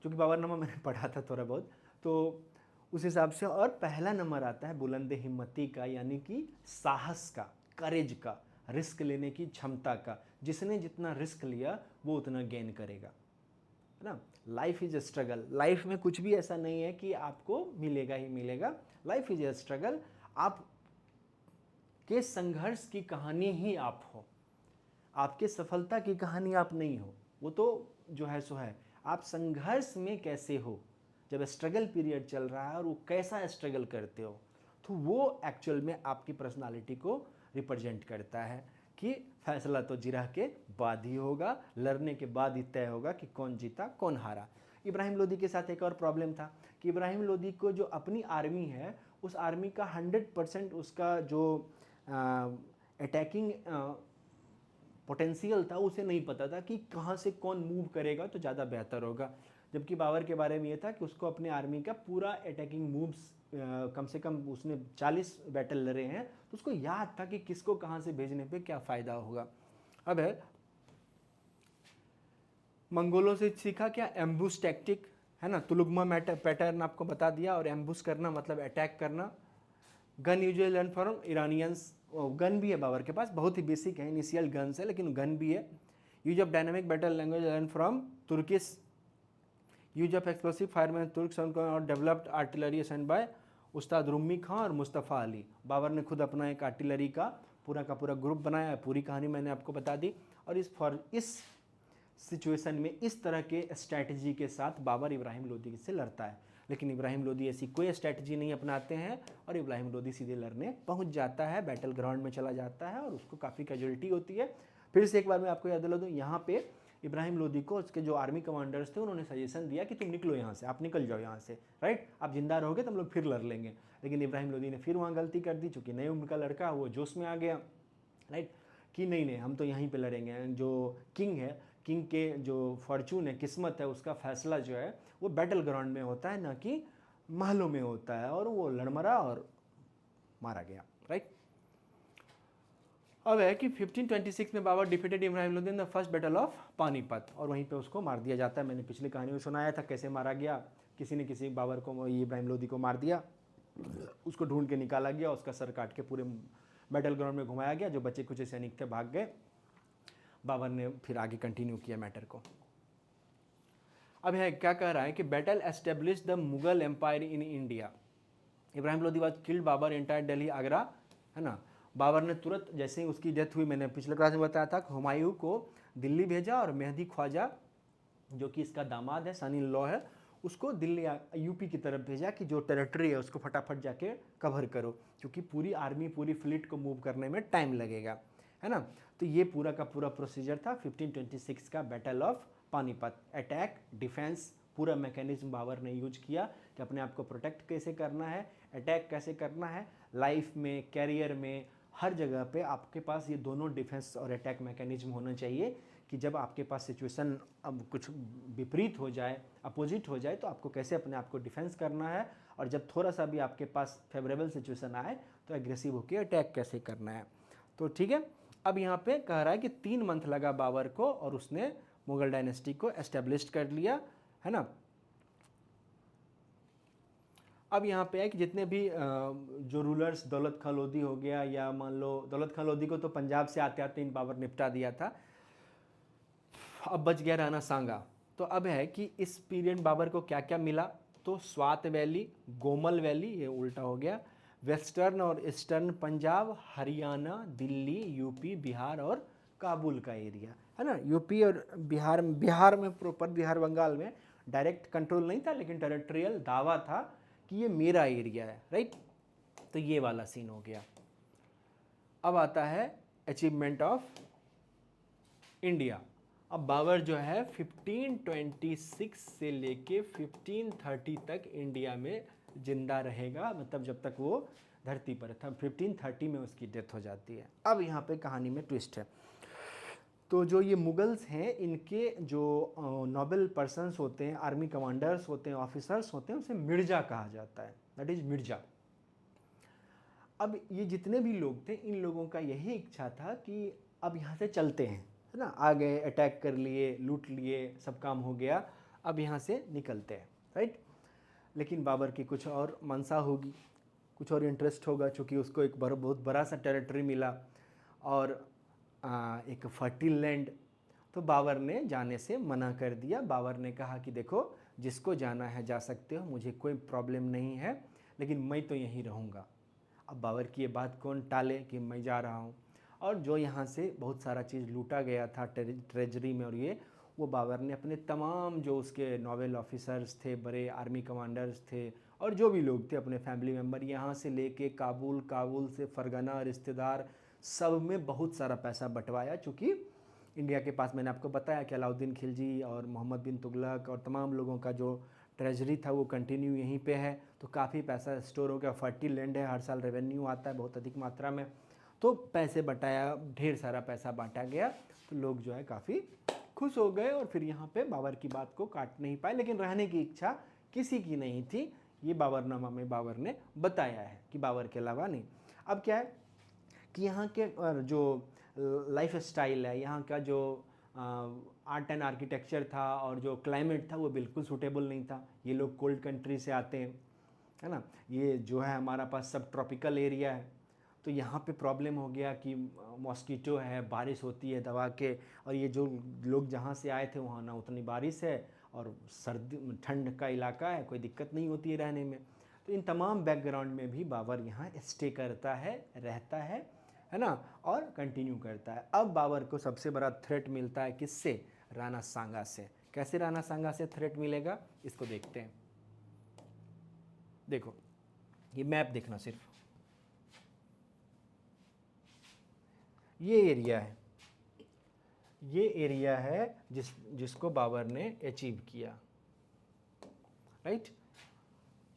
क्योंकि बाबरनामा मैंने पढ़ा था थोड़ा बहुत, तो उस हिसाब से। और पहला नंबर आता है बुलंद हिम्मती का, यानी कि साहस का, करेज का, रिस्क लेने की क्षमता का। जिसने जितना रिस्क लिया वो उतना गेन करेगा, है ना। Life is a struggle, life में कुछ भी ऐसा नहीं है कि आपको मिलेगा ही मिलेगा। लाइफ इज अ स्ट्रगल, आप के संघर्ष की कहानी ही आप हो, आपके सफलता की कहानी आप नहीं हो। वो तो जो है सो है, आप संघर्ष में कैसे हो, जब स्ट्रगल पीरियड चल रहा है और वो कैसा स्ट्रगल करते हो, तो वो एक्चुअल में आपकी पर्सनालिटी को रिप्रेजेंट करता है कि फैसला तो जिरह के बाद ही होगा, लड़ने के बाद ही तय होगा कि कौन जीता कौन हारा। इब्राहिम लोदी के साथ एक और प्रॉब्लम था कि इब्राहिम लोदी को जो अपनी आर्मी है, उस आर्मी का 100% उसका जो अटैकिंग पोटेंशियल था उसे नहीं पता था कि कहाँ से कौन मूव करेगा तो ज़्यादा बेहतर होगा। जबकि बाबर के बारे में ये था कि उसको अपने आर्मी का पूरा अटैकिंग मूव्स कम से कम उसने 40 बैटल लड़े हैं तो उसको याद था कि किसको कहाँ से भेजने पे क्या फ़ायदा होगा। अब है मंगोलों से सीखा क्या, एम्बुश टैक्टिक, है ना, तुलुगमा पैटर्न आपको बता दिया। और एम्बुश करना मतलब अटैक करना। Gun usually learn from Iranians, gun भी है बाबर के पास, बहुत ही बेसिक है, इनिशियल गन्स है लेकिन गन भी है। Use of dynamic battle language learn from Turkish, use of explosive fireman Turks और डेवलप्ड आर्टिलरी असेंड बाय उस्ताद रुम्मी खां और मुस्तफ़ा अली। बाबर ने खुद अपना एक आर्टिलरी का पूरा ग्रुप बनाया है, पूरी कहानी मैंने आपको बता दी। और इस सिचुएशन में इस तरह के स्ट्रैटेजी के साथ बाबर इब्राहिम लोदी से लड़ता है, लेकिन इब्राहिम लोदी ऐसी कोई स्ट्रैटेजी नहीं अपनाते हैं और इब्राहिम लोदी सीधे लड़ने पहुंच जाता है, बैटल ग्राउंड में चला जाता है और उसको काफ़ी कैजुअलिटी होती है। फिर से एक बार मैं आपको याद दिला दूँ, यहाँ पे इब्राहिम लोदी को उसके जो आर्मी कमांडर्स थे उन्होंने सजेशन दिया कि तुम निकलो यहाँ से, आप निकल जाओ यहाँ से, राइट, आप जिंदा रहोगे तो हम लोग फिर लड़ लेंगे। लेकिन इब्राहिम लोदी ने फिर वहाँ गलती कर दी, चूँकि नई उम्र का लड़का वो जोश में आ गया, राइट, कि नहीं हम तो यहीं पे लड़ेंगे। जो किंग है, किंग के जो फॉर्चून है, किस्मत है, उसका फैसला जो है वो बैटल ग्राउंड में होता है, ना कि महलों में होता है। और वो लड़मरा और मारा गया, राइट। अब है कि 1526 में Babur defeated Ibrahim Lodi in the first battle of Panipat, और वहीं पे उसको मार दिया जाता है। मैंने पिछली कहानी में सुनाया था कैसे मारा गया, किसी ने किसी बाबर को, इब्राहिम लोदी को मार दिया, उसको ढूंढ के निकाला गया, उसका सर काट के पूरे बैटल ग्राउंड में घुमाया गया, जो बचे कुछ सैनिक थे भाग गए। बाबर ने फिर आगे कंटिन्यू किया मैटर को। अब है क्या कह रहा है कि battle establish the Mughal empire in India. Ibrahim Lodi was killed Babur entire Delhi Agra, है ना। बाबर ने तुरंत जैसे ही उसकी डेथ हुई, मैंने पिछले क्लास में बताया था, हुमायूं को दिल्ली भेजा और मेहदी ख्वाजा जो कि इसका दामाद है, सन इन लॉ है, उसको दिल्ली यूपी की तरफ भेजा कि जो टेरिटरी है उसको फटाफट जाके कवर करो, क्योंकि पूरी आर्मी पूरी फ्लीट को मूव करने में टाइम लगेगा, है ना। तो ये पूरा का पूरा प्रोसीजर था 1526 का battle of Panipat. Attack, defence, पूरा मैकेनिज्म बाबर ने यूज किया कि अपने आप को प्रोटेक्ट कैसे करना है, अटैक कैसे करना है, लाइफ में, कैरियर में, हर जगह पे आपके पास ये दोनों डिफेंस और अटैक मैकेनिज्म होना चाहिए कि जब आपके पास सिचुएशन अब कुछ विपरीत हो जाए, अपोजिट हो जाए, तो आपको कैसे अपने आप को डिफेंस करना है, और जब थोड़ा सा भी आपके पास फेवरेबल सिचुएशन आए तो एग्रेसिव होकर अटैक कैसे करना है। तो ठीक है, अब यहाँ पे कह रहा है कि 3 मंथ लगा बाबर को और उसने मुगल डायनेस्टी को एस्टेब्लिश कर लिया, है ना। अब यहाँ पे है कि जितने भी जो रूलर्स, दौलत खां लोधी हो गया, या मान लो दौलत खां लोधी को तो पंजाब से आते आते इन बाबर निपटा दिया था, अब बच गया राणा सांगा। तो अब है कि इस पीरियड बाबर को क्या क्या मिला, तो स्वात वैली, गोमल वैली, ये उल्टा हो गया, वेस्टर्न और ईस्टर्न पंजाब, हरियाणा, दिल्ली, यूपी, बिहार और काबुल का एरिया, है ना। यूपी और बिहार में प्रॉपर, बिहार बंगाल में डायरेक्ट कंट्रोल नहीं था, लेकिन टेरिटोरियल दावा था कि ये मेरा एरिया है, राइट। तो ये वाला सीन हो गया। अब आता है अचीवमेंट ऑफ इंडिया। अब बाबर जो है 1526 से लेके 1530 तक इंडिया में जिंदा रहेगा, मतलब जब तक वो धरती पर था। 1530 में उसकी डेथ हो जाती है। अब यहाँ पे कहानी में ट्विस्ट है। तो जो ये मुगल्स हैं, इनके जो नोबल पर्सन्स होते हैं, आर्मी कमांडर्स होते हैं, ऑफिसर्स होते हैं, उसे मिर्जा कहा जाता है, दैट इज मिर्जा। अब ये जितने भी लोग थे, इन लोगों का यही इच्छा था कि अब यहाँ से चलते हैं, है ना, आ गए, अटैक कर लिए, लूट लिए, सब काम हो गया, अब यहाँ से निकलते हैं, राइट। लेकिन बाबर की कुछ और मंशा होगी, कुछ और इंटरेस्ट होगा, चूँकि उसको एक बहुत बड़ा सा टेरिटरी मिला और एक फर्टिल लैंड। तो बाबर ने जाने से मना कर दिया। बाबर ने कहा कि देखो, जिसको जाना है जा सकते हो, मुझे कोई प्रॉब्लम नहीं है, लेकिन मैं तो यहीं रहूँगा। अब बाबर की ये बात कौन टाले कि मैं जा रहा हूँ। और जो यहाँ से बहुत सारा चीज़ लूटा गया था ट्रेजरी में, और ये वो बाबर ने अपने तमाम जो उसके नॉवेल ऑफिसर्स थे, बड़े आर्मी कमांडर्स थे, और जो भी लोग थे, अपने फैमिली मेम्बर, यहाँ से लेके काबुल, काबुल से फरगना, रिश्तेदार, सब में बहुत सारा पैसा बंटवाया। चूँकि इंडिया के पास, मैंने आपको बताया कि अलाउद्दीन खिलजी और मोहम्मद बिन तुगलक और तमाम लोगों का जो ट्रेजरी था वो कंटिन्यू यहीं पे है, तो काफ़ी पैसा स्टोर हो गया। फर्टिल लैंड है, हर साल रेवेन्यू आता है बहुत अधिक मात्रा में। तो पैसे बटाया, ढेर सारा पैसा बांटा गया, तो लोग जो है काफ़ी खुश हो गए और फिर यहाँ पे बाबर की बात को काट नहीं पाए, लेकिन रहने की इच्छा किसी की नहीं थी। ये बाबरनामा में बाबर ने बताया है कि बाबर के अलावा नहीं। अब क्या है कि यहाँ के जो लाइफ स्टाइल है, यहाँ का जो आर्ट एंड आर्किटेक्चर था और जो क्लाइमेट था वो बिल्कुल सूटेबल नहीं था। ये लोग कोल्ड कंट्री से आते हैं, है ना, ये जो है हमारा पास सब ट्रॉपिकल एरिया है, तो यहाँ पे प्रॉब्लम हो गया कि मॉस्किटो है, बारिश होती है दबा के, और ये जो लोग जहाँ से आए थे वहाँ ना उतनी बारिश है और सर्दी ठंड का इलाका है, कोई दिक्कत नहीं होती है रहने में। तो इन तमाम बैकग्राउंड में भी बाबर यहाँ स्टे करता है, रहता है ना, और कंटिन्यू करता है। अब बाबर को सबसे बड़ा थ्रेट मिलता है किससे? राणा सांगा से। कैसे राणा सांगा से थ्रेट मिलेगा, इसको देखते हैं। देखो ये मैप देखना, सिर्फ ये एरिया है, ये एरिया है जिसको बाबर ने अचीव किया, राइट।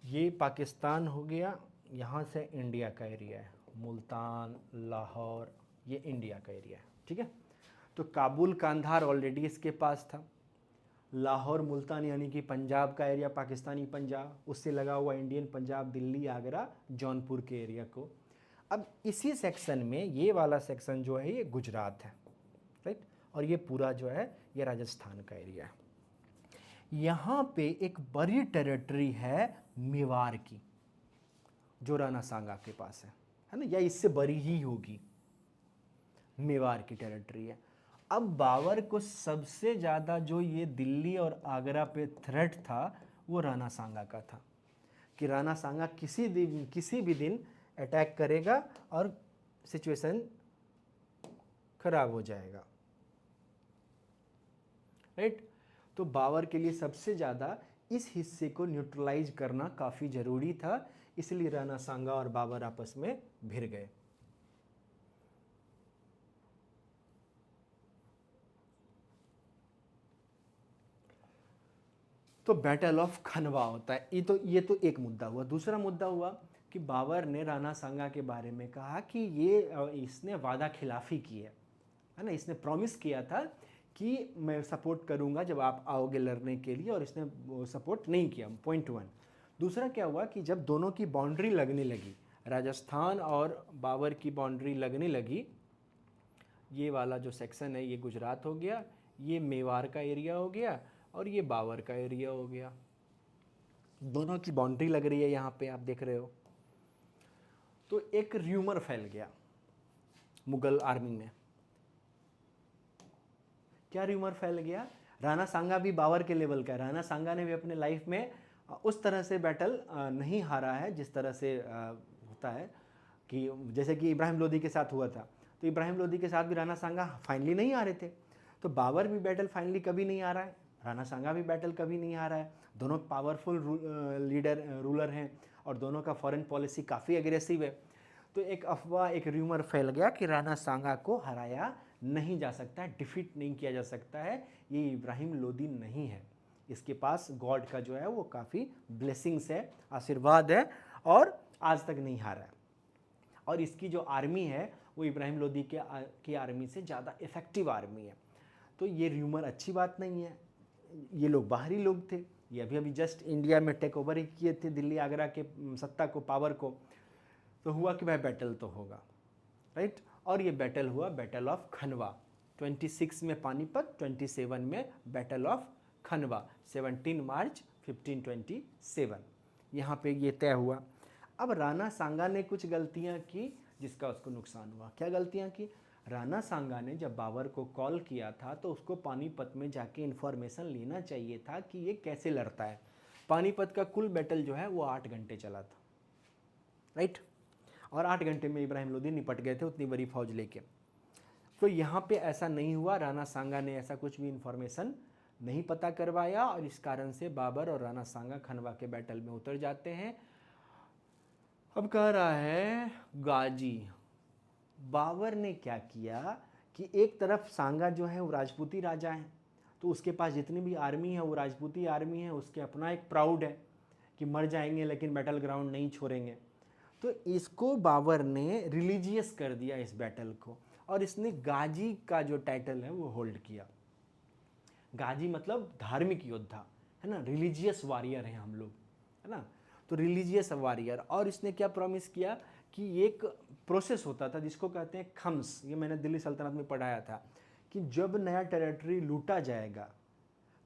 ये पाकिस्तान हो गया, यहाँ से इंडिया का एरिया है, मुल्तान, लाहौर, ये इंडिया का एरिया है, ठीक है। तो काबुल कांधार ऑलरेडी इसके पास था। लाहौर मुल्तान यानी कि पंजाब का एरिया, पाकिस्तानी पंजाब, उससे लगा हुआ इंडियन पंजाब, दिल्ली, आगरा, जौनपुर के एरिया को। अब इसी सेक्शन में ये वाला सेक्शन जो है ये गुजरात है, राइट, और ये पूरा जो है ये राजस्थान का एरिया है। यहाँ पे एक बड़ी टेरिटरी है मेवाड़ की, जो राणा सांगा के पास है ना, या इससे बड़ी ही होगी, मेवाड़ की टेरिटरी है। अब बाबर को सबसे ज़्यादा जो ये दिल्ली और आगरा पे थ्रेट था वो राणा सांगा का था, कि राणा सांगा किसी भी दिन अटैक करेगा और सिचुएशन खराब हो जाएगा, राइट। तो बाबर के लिए सबसे ज़्यादा इस हिस्से को न्यूट्रलाइज करना काफ़ी ज़रूरी था, इसलिए राणा सांगा और बाबर आपस में भिड़ गए। तो बैटल ऑफ खनवा होता है। ये तो एक मुद्दा हुआ। दूसरा मुद्दा हुआ कि बाबर ने राणा सांगा के बारे में कहा कि इसने वादा खिलाफी की है ना, इसने प्रॉमिस किया था कि मैं सपोर्ट करूंगा जब आप आओगे लड़ने के लिए, और इसने वो सपोर्ट नहीं किया, पॉइंट 1। दूसरा क्या हुआ कि जब दोनों की बाउंड्री लगने लगी, राजस्थान और बाबर की बाउंड्री लगने लगी, ये वाला जो सेक्शन है ये गुजरात हो गया, ये मेवाड़ का एरिया हो गया, और ये बाबर का एरिया हो गया। दोनों की बाउंड्री लग रही है, यहाँ पे आप देख रहे हो। तो एक र्यूमर फैल गया मुगल आर्मी में। क्या र्यूमर फैल गया? राणा सांगा भी बाबर के लेवल का है। राणा सांगा ने भी अपने लाइफ में उस तरह से बैटल नहीं हारा है जिस तरह से होता है, कि जैसे कि इब्राहिम लोदी के साथ हुआ था। तो इब्राहिम लोदी के साथ भी राणा सांगा फाइनली नहीं हारे थे। तो बाबर भी बैटल फाइनली कभी नहीं आ रहा है, राणा सांगा भी बैटल कभी नहीं आ रहा है। दोनों पावरफुल रूलर हैं और दोनों का फॉरेन पॉलिसी काफ़ी एग्रेसिव है। तो एक अफवाह, एक र्यूमर फैल गया कि राणा सांगा को हराया नहीं जा सकता है, डिफीट नहीं किया जा सकता है, ये इब्राहिम लोदी नहीं है, इसके पास गॉड का जो है वो काफ़ी ब्लेसिंग्स है, आशीर्वाद है, और आज तक नहीं हारा है। और इसकी जो आर्मी है वो इब्राहिम लोदी की आर्मी से ज़्यादा इफ़ेक्टिव आर्मी है। तो ये र्यूमर अच्छी बात नहीं है। ये लोग बाहरी लोग थे, ये अभी अभी जस्ट इंडिया में टेक ओवर ही किए थे दिल्ली आगरा के सत्ता को, पावर को। तो हुआ कि भाई बैटल तो होगा, राइट। और ये बैटल हुआ, बैटल ऑफ खनवा। 26 में पानीपत, 27 में बैटल ऑफ खनवा, 17 मार्च 1527, यहाँ पे ये तय हुआ। अब राणा सांगा ने कुछ गलतियाँ की जिसका उसको नुकसान हुआ। क्या गलतियाँ की? राणा सांगा ने जब बाबर को कॉल किया था तो उसको पानीपत में जाके इन्फॉर्मेशन लेना चाहिए था कि ये कैसे लड़ता है। पानीपत का कुल बैटल जो है वो 8 घंटे चला था, राइट, और 8 घंटे में इब्राहिम लोदी निपट गए थे उतनी बड़ी फौज लेके। तो यहाँ पे ऐसा नहीं हुआ, राणा सांगा ने ऐसा कुछ भी इन्फॉर्मेशन नहीं पता करवाया, और इस कारण से बाबर और राणा सांगा खनवा के बैटल में उतर जाते हैं। अब कह रहा है गाजी, बाबर ने क्या किया कि एक तरफ सांगा जो है वो राजपूती राजा है, तो उसके पास जितनी भी आर्मी है वो राजपूती आर्मी है, उसके अपना एक प्राउड है कि मर जाएंगे लेकिन बैटल ग्राउंड नहीं छोड़ेंगे। तो इसको बाबर ने रिलीजियस कर दिया इस बैटल को, और इसने गाजी का जो टाइटल है वो होल्ड किया। गाजी मतलब धार्मिक योद्धा, है ना, रिलीजियस वॉरियर हैं हम लोग, है ना, तो रिलीजियस वॉरियर। और इसने क्या प्रॉमिस किया कि एक प्रोसेस होता था जिसको कहते हैं खम्स, ये मैंने दिल्ली सल्तनत में पढ़ाया था, कि जब नया टेरिटरी लूटा जाएगा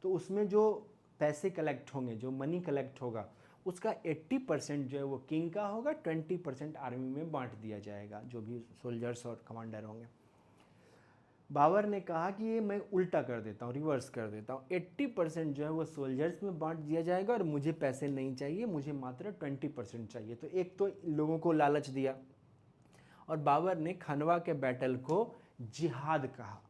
तो उसमें जो पैसे कलेक्ट होंगे, जो मनी कलेक्ट होगा, उसका 80% जो है वो किंग का होगा, 20% आर्मी में बांट दिया जाएगा, जो भी सोल्जर्स और कमांडर होंगे। बाबर ने कहा कि ये मैं उल्टा कर देता हूँ, रिवर्स कर देता हूँ, 80% जो है वो सोल्जर्स में बांट दिया जाएगा और मुझे पैसे नहीं चाहिए, मुझे मात्र 20% चाहिए। तो एक तो लोगों को लालच दिया, और बाबर ने खनवा के बैटल को जिहाद कहा,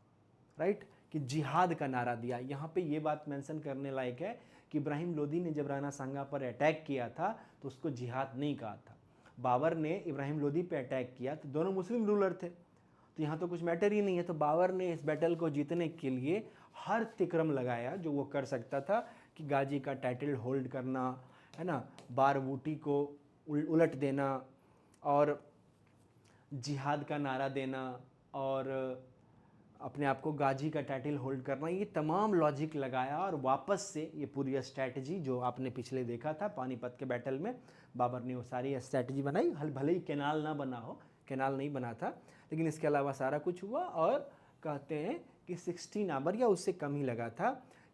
राइट, कि जिहाद का नारा दिया। यहाँ पे ये बात मेंशन करने लायक है कि इब्राहिम लोदी ने जब राणा सांगा पर अटैक किया था तो उसको जिहाद नहीं कहा था। बाबर ने इब्राहिम लोदी पे अटैक किया तो दोनों मुस्लिम रूलर थे, तो यहाँ तो कुछ मैटर ही नहीं है। तो बाबर ने इस बैटल को जीतने के लिए हर तिक्रम लगाया जो वो कर सकता था, कि गाजी का टाइटल होल्ड करना, है ना, बारबूटी को उलट देना, और जिहाद का नारा देना, और अपने आप को गाजी का टाइटल होल्ड करना, ये तमाम लॉजिक लगाया। और वापस से ये पूरी स्ट्रैटेजी जो आपने पिछले देखा था पानीपत के बैटल में, बाबर ने वो सारी स्ट्रैटेजी बनाई। भले ही कैनाल ना बना हो, कैनाल नहीं बना था, लेकिन इसके अलावा सारा कुछ हुआ। और कहते हैं कि 16 आवर या उससे कम ही लगा था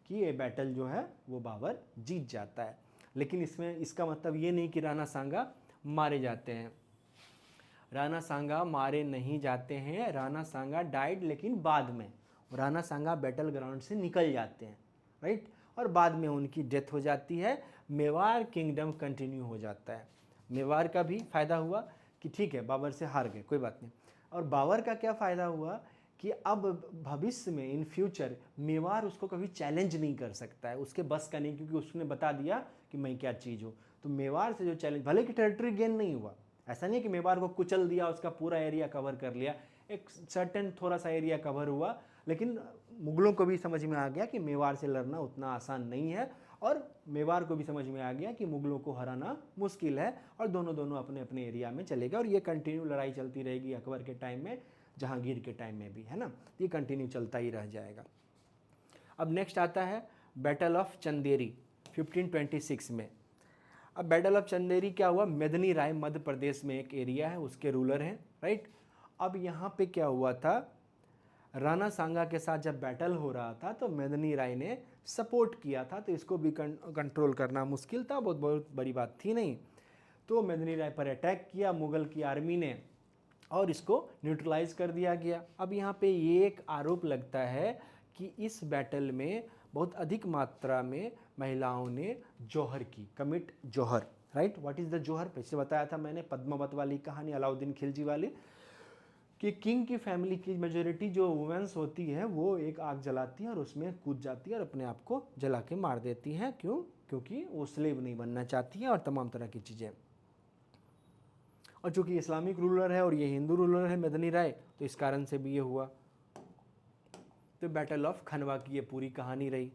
कि ये बैटल जो है वो बाबर जीत जाता है। लेकिन इसमें इसका मतलब ये नहीं कि राणा सांगा मारे जाते हैं। राणा सांगा मारे नहीं जाते हैं, राणा सांगा डाइड, लेकिन बाद में राणा सांगा बैटल ग्राउंड से निकल जाते हैं, राइट, और बाद में उनकी डेथ हो जाती है। मेवाड़ किंगडम कंटिन्यू हो जाता है। मेवाड़ का भी फ़ायदा हुआ कि ठीक है बाबर से हार गए, कोई बात नहीं। और बाबर का क्या फ़ायदा हुआ कि अब भविष्य में इन फ्यूचर मेवाड़ उसको कभी चैलेंज नहीं कर सकता है, उसके बस का नहीं, क्योंकि उसने बता दिया कि मैं क्या चीज़ हूँ। तो मेवाड़ से जो चैलेंज, भले कि टेरिटरी गेन नहीं हुआ, ऐसा नहीं कि मेवाड़ को कुचल दिया, उसका पूरा एरिया कवर कर लिया, एक सर्टेन थोड़ा सा एरिया कवर हुआ, लेकिन मुगलों को भी समझ में आ गया कि मेवाड़ से लड़ना उतना आसान नहीं है, और मेवाड़ को भी समझ में आ गया कि मुगलों को हराना मुश्किल है, और दोनों अपने अपने एरिया में चले गए। और ये कंटिन्यू लड़ाई चलती रहेगी अकबर के टाइम में, जहांगीर के टाइम में भी, है ना, ये कंटिन्यू चलता ही रह जाएगा। अब नेक्स्ट आता है बैटल ऑफ चंदेरी 1526 में। अब बैटल ऑफ चंदेरी क्या हुआ, मेदिनी राय मध्य प्रदेश में एक एरिया है, उसके रूलर हैं, राइट। अब यहाँ पे क्या हुआ था, राणा सांगा के साथ जब बैटल हो रहा था तो मेदिनी राय ने सपोर्ट किया था, तो इसको भी कंट्रोल करना मुश्किल था, बहुत बड़ी बात थी नहीं। तो मेदिनी राय पर अटैक किया मुगल की आर्मी ने, और इसको न्यूट्रलाइज कर दिया गया। अब यहाँ पे ये एक आरोप लगता है कि इस बैटल में बहुत अधिक मात्रा में महिलाओं ने जौहर की, commit jauhar, right. What is the jauhar, पीछे बताया था मैंने, पद्मावत वाली कहानी, अलाउद्दीन खिलजी वाली, कि किंग की फैमिली की मेजोरिटी जो वुमेंस होती है वो एक आग जलाती है और उसमें कूद जाती है और अपने आप को जला के मार देती हैं। क्यों? क्योंकि वो स्लेव नहीं बनना चाहती हैं और तमाम तरह की चीज़ें। और चूंकि इस्लामिक रूलर है और ये हिंदू रूलर है मेदिनी राय, तो इस कारण से भी ये हुआ। तो बैटल ऑफ खनवा की ये पूरी कहानी रही।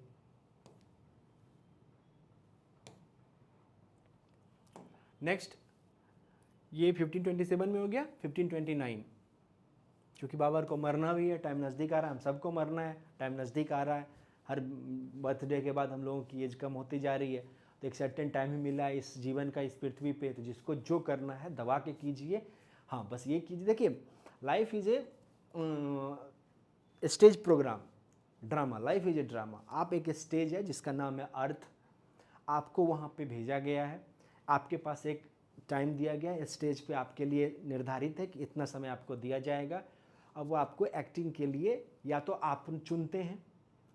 नेक्स्ट, ये 1527 में हो गया। 1529, क्योंकि बाबर को मरना भी है, टाइम नज़दीक आ रहा है, हम सबको मरना है, टाइम नज़दीक आ रहा है, हर बर्थडे के बाद हम लोगों की एज कम होती जा रही है, तो एक सर्टेन टाइम ही मिला है इस जीवन का, इस पृथ्वी पे, तो जिसको जो करना है दबा के कीजिए। हाँ, बस ये कीजिए। देखिए, life is a stage programme, drama, life is a drama. आप एक स्टेज है जिसका नाम है अर्थ, आपको वहाँ पे भेजा गया है, आपके पास एक टाइम दिया गया है, स्टेज पे आपके लिए निर्धारित है कि इतना समय आपको दिया जाएगा। अब वो आपको एक्टिंग के लिए या तो आप चुनते हैं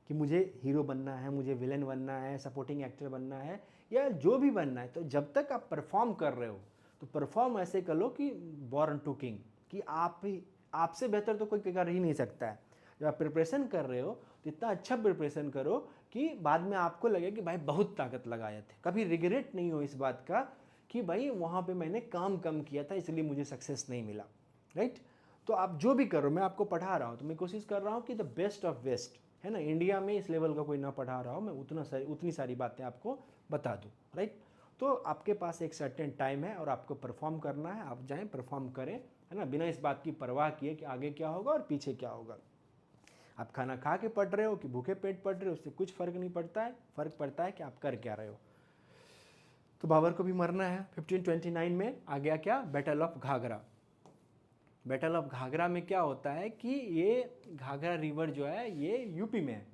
कि मुझे हीरो बनना है, मुझे विलेन बनना है, सपोर्टिंग एक्टर बनना है, या जो भी बनना है। तो जब तक आप परफॉर्म कर रहे हो तो परफॉर्म ऐसे कर लो कि बॉर्न टू किंग, कि आपसे बेहतर तो कोई कर ही नहीं सकता है। जब आप प्रिपरेशन कर रहे हो तो इतना अच्छा प्रिपरेशन करो कि बाद में आपको लगे कि भाई बहुत ताकत लगाए थे, कभी रिग्रेट नहीं हो इस बात का कि भाई वहाँ पे मैंने काम कम किया था इसलिए मुझे सक्सेस नहीं मिला, राइट। तो आप जो भी करो, मैं आपको पढ़ा रहा हूँ तो मैं कोशिश कर रहा हूँ कि द बेस्ट ऑफ बेस्ट, है ना, इंडिया में इस लेवल का कोई ना पढ़ा रहा हो, मैं उतनी सारी बातें आपको बता दूँ, राइट। तो आपके पास एक सर्टेन टाइम है और आपको परफॉर्म करना है, आप जाएं परफॉर्म करें, है ना, बिना इस बात की परवाह किए कि आगे क्या होगा और पीछे क्या होगा। आप खाना खा के पढ़ रहे हो कि भूखे पेट पढ़ रहे हो, उससे कुछ फ़र्क नहीं पड़ता है, फ़र्क पड़ता है कि आप कर क्या रहे हो। तो बाबर को भी मरना है। 1529 में आ गया क्या, battle of Ghaghra. Battle of Ghaghra में क्या होता है कि ये घाघरा रिवर जो है ये यूपी में है।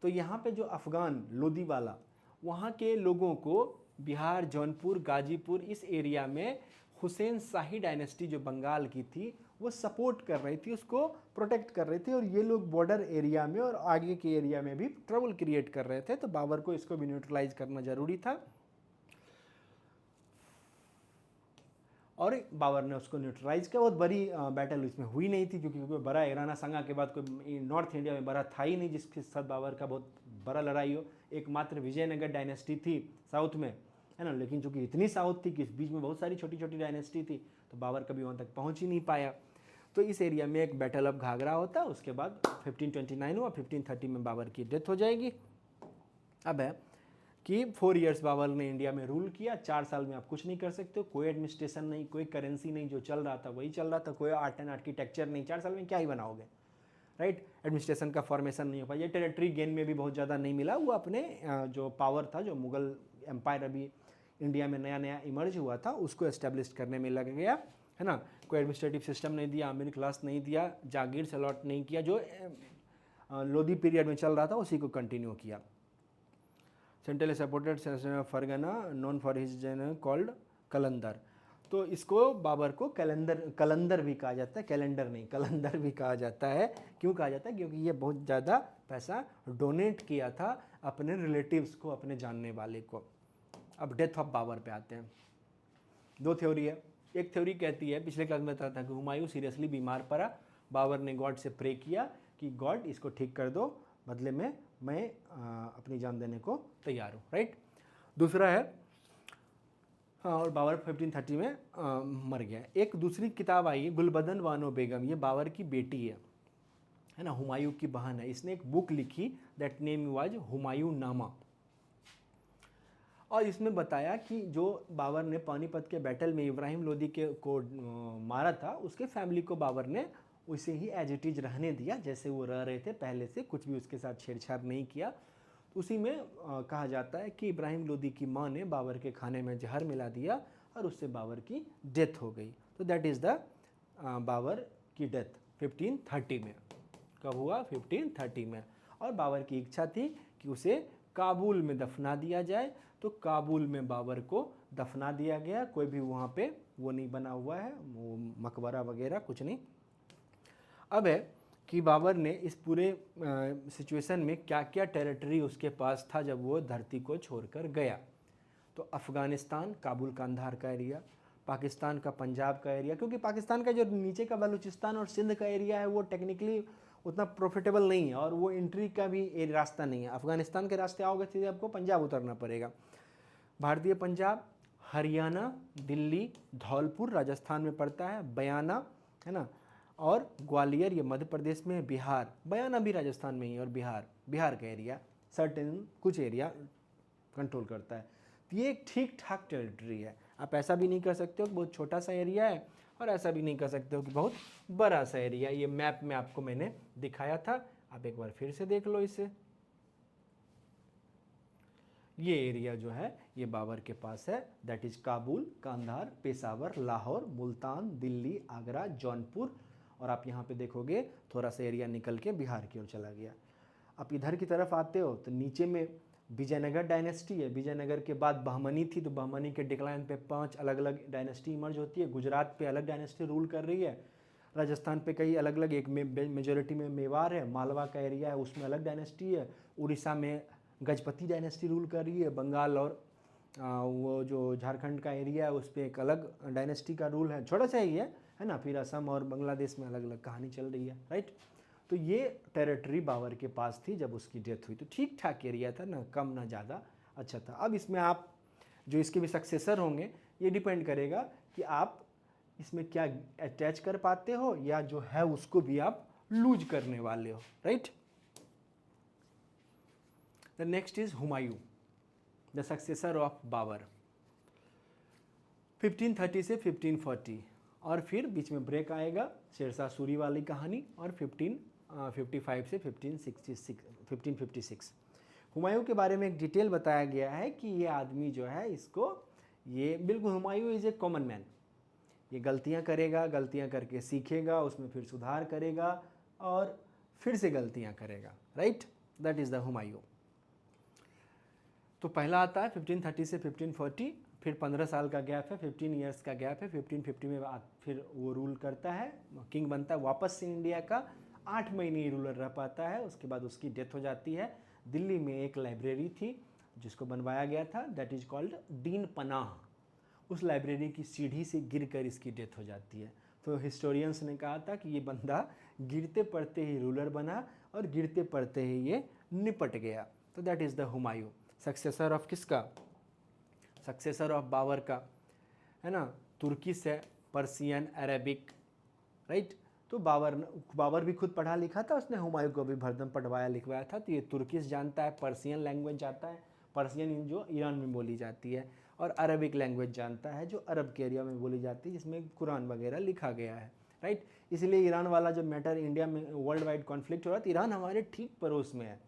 तो यहाँ पे जो अफ़गान लोदीवाला वहाँ के लोगों को बिहार, जौनपुर, गाजीपुर इस एरिया में हुसैन शाही डायनेस्टी जो बंगाल की थी वो सपोर्ट कर रही थी, उसको प्रोटेक्ट कर रही थी, और ये लोग बॉर्डर एरिया में और आगे के एरिया में भी ट्रबल क्रिएट कर रहे थे। तो बाबर को इसको भी न्यूट्रलाइज करना ज़रूरी था और बाबर ने उसको न्यूट्रलाइज किया। बहुत बड़ी बैटल इसमें हुई नहीं थी क्योंकि कोई बड़ा ईराना संगा के बाद कोई नॉर्थ इंडिया में बड़ा था ही नहीं जिसके साथ बाबर का बहुत बड़ा लड़ाई हो। एकमात्र विजयनगर डायनेस्टी थी साउथ में, है ना, लेकिन चूंकि इतनी साउथ थी कि इस बीच में बहुत सारी छोटी छोटी डायनेस्टी थी तो बाबर कभी वहाँ तक पहुँच ही नहीं पाया। तो इस एरिया में एक बैटल ऑफ घाघरा होता है। उसके बाद 1529 हुआ, 1530 में बाबर की डेथ हो जाएगी। अब है कि 4 ईयर्स बाबर ने इंडिया में रूल किया। 4 साल में आप कुछ नहीं कर सकते हो, कोई एडमिनिस्ट्रेशन नहीं, कोई करेंसी नहीं, जो चल रहा था वही चल रहा था, कोई आर्ट एंड आर्किटेक्चर नहीं, 4 साल में क्या ही बनाओगे, राइट। एडमिनिस्ट्रेशन का फॉर्मेशन नहीं हो पाया। ये टेरिटरी गेन में भी बहुत ज़्यादा नहीं मिला, वो अपने जो पावर था, जो मुगल एम्पायर अभी इंडिया में नया नया इमर्ज हुआ था उसको एस्टेब्लिश करने में लग गया, है ना। कोई एडमिनिस्ट्रेटिव सिस्टम नहीं दिया, मिडिल क्लास नहीं दिया, जागीर से अलॉट नहीं किया, जो लोधी पीरियड में चल रहा था उसी को कंटिन्यू किया। Centrally supported Fergana known for his general called Qalandar. तो इसको बाबर को कलंदर भी कहा जाता है, कैलेंडर नहीं, कलंदर भी कहा जाता है। क्यों कहा जाता है? क्योंकि ये बहुत ज़्यादा पैसा डोनेट किया था अपने रिलेटिव्स को, अपने जानने वाले को। अब डेथ ऑफ बाबर पे आते हैं। 2 थ्योरी है। एक थ्योरी कहती है, पिछले क्लास में बताया था कि हुमायूं सीरियसली बीमार पड़ा, बाबर ने गॉड से प्रे किया कि गॉड इसको ठीक कर दो, बदले में मैं अपनी जान देने को तैयार हूँ, राइट। दूसरा है और बाबर 1530 में मर गया। एक दूसरी किताब आई है गुलबदन वानो बेगम, ये बाबर की बेटी है ना, हुमायूं की बहन है। इसने एक बुक लिखी, दैट नेम वाज हुमायूं नामा, और इसमें बताया कि जो बाबर ने पानीपत के बैटल में इब्राहिम लोदी को मारा था, उसके फैमिली को बाबर ने उसे ही एज इट इज रहने दिया जैसे वो रह रहे थे पहले से, कुछ भी उसके साथ छेड़छाड़ नहीं किया। तो उसी में कहा जाता है कि इब्राहिम लोदी की माँ ने बाबर के खाने में जहर मिला दिया और उससे बाबर की डेथ हो गई। तो दैट इज़ द बाबर की डेथ 1530 में। कब हुआ? 1530 में। और बाबर की इच्छा थी कि उसे काबुल में दफना दिया जाए, तो काबुल में बाबर को दफना दिया गया। कोई भी वहाँ पे वो नहीं बना हुआ है, वो मकबरा वगैरह कुछ नहीं। अब है कि बाबर ने इस पूरे सिचुएशन में क्या क्या टेरिटरी उसके पास था जब वो धरती को छोड़कर गया। तो अफ़गानिस्तान, काबुल कांधार का एरिया, पाकिस्तान का पंजाब का एरिया, क्योंकि पाकिस्तान का जो नीचे का बलूचिस्तान और सिंध का एरिया है वो टेक्निकली उतना प्रॉफिटेबल नहीं है और वो एंट्री का भी रास्ता नहीं है। अफ़गानिस्तान के रास्ते आओगे सीधे आपको पंजाब उतरना पड़ेगा। भारतीय पंजाब, हरियाणा, दिल्ली, धौलपुर राजस्थान में पड़ता है, बयाना, है ना, और ग्वालियर ये मध्य प्रदेश में, बिहार, बयाना भी राजस्थान में ही, और बिहार का एरिया सर्टेन कुछ एरिया कंट्रोल करता है। तो ये एक ठीक ठाक टेरिटरी है। आप ऐसा भी नहीं कर सकते हो कि बहुत छोटा सा एरिया है और ऐसा भी नहीं कर सकते हो कि बहुत बड़ा सा एरिया। ये मैप में आपको मैंने दिखाया था, आप एक बार फिर से देख लो इसे। ये एरिया जो है ये बाबर के पास है, दैट इज काबुल, कांधार, पेशावर, लाहौर, मुल्तान, दिल्ली, आगरा, जौनपुर, और आप यहाँ पे देखोगे थोड़ा सा एरिया निकल के बिहार की ओर चला गया। आप इधर की तरफ आते हो तो नीचे में विजयनगर डायनेस्टी है, विजयनगर के बाद बहमनी थी, तो बहमनी के डिक्लाइन पे 5 अलग अलग डायनेस्टी इमर्ज होती है। गुजरात पे अलग डायनेस्टी रूल कर रही है, राजस्थान पे कई अलग अलग, एक मेजोरिटी में मेवाड़ है, मालवा का एरिया है उसमें अलग डायनेस्टी है, उड़ीसा में गजपति डायनेस्टी रूल कर रही है, बंगाल और वो जो झारखंड का एरिया है उस पर एक अलग डायनेस्टी का रूल है, छोटा सा ही है ना। फिर असम और बांग्लादेश में अलग अलग कहानी चल रही है, राइट। तो ये टेरिटरी बाबर के पास थी जब उसकी डेथ हुई। तो ठीक ठाक एरिया था, ना कम ना ज़्यादा, अच्छा था। अब इसमें आप जो इसके भी सक्सेसर होंगे ये डिपेंड करेगा कि आप इसमें क्या अटैच कर पाते हो या जो है उसको भी आप लूज करने वाले हो, right. The next is Humayun, the successor of Babur. 1530 से 1540 और फिर बीच में ब्रेक आएगा शेरशाह सूरी वाली कहानी और 1555 से 1556 हुमायूं के बारे में एक डिटेल बताया गया है कि ये आदमी जो है इसको ये बिल्कुल Humayun is a common man, ये गलतियां करेगा, गलतियां करके सीखेगा, उसमें फिर सुधार करेगा और फिर से गलतियां करेगा, right, that is the Humayun. तो पहला आता है 1530 से 1540, फिर 15 साल का गैप है, 15 ईयर्स का गैप है, 1550 में फिर वो रूल करता है, किंग बनता है वापस से इंडिया का, 8 महीने ही रूलर रह पाता है, उसके बाद उसकी डेथ हो जाती है। दिल्ली में एक लाइब्रेरी थी जिसको बनवाया गया था, दैट इज़ कॉल्ड दीन पनाह, उस लाइब्रेरी की सीढ़ी से गिरकर इसकी डेथ हो जाती है। तो हिस्टोरियंस ने कहा था कि ये बंदा गिरते पड़ते ही रूलर बना और गिरते पड़ते ही ये निपट गया। तो that is the Humayun, successor of किसका, सक्सेसर ऑफ बाबर का, है ना, तुर्किश है, पर्सियन, अरेबिक, राइट। तो बाबर भी खुद पढ़ा लिखा था, उसने हुमायूं को भी भरदम पढ़वाया लिखवाया था। तो ये तुर्किश जानता है, पर्सियन लैंग्वेज आता है, पर्सियन जो ईरान में बोली जाती है, और अरबिक लैंग्वेज जानता है जो अरब के एरिया में बोली जाती है, जिसमें कुरान वगैरह लिखा गया है, राइट। इसलिए ईरान वाला जो मैटर इंडिया में वर्ल्ड वाइड कॉन्फ्लिक्ट हो रहा है, ईरान हमारे ठीक पड़ोस में है,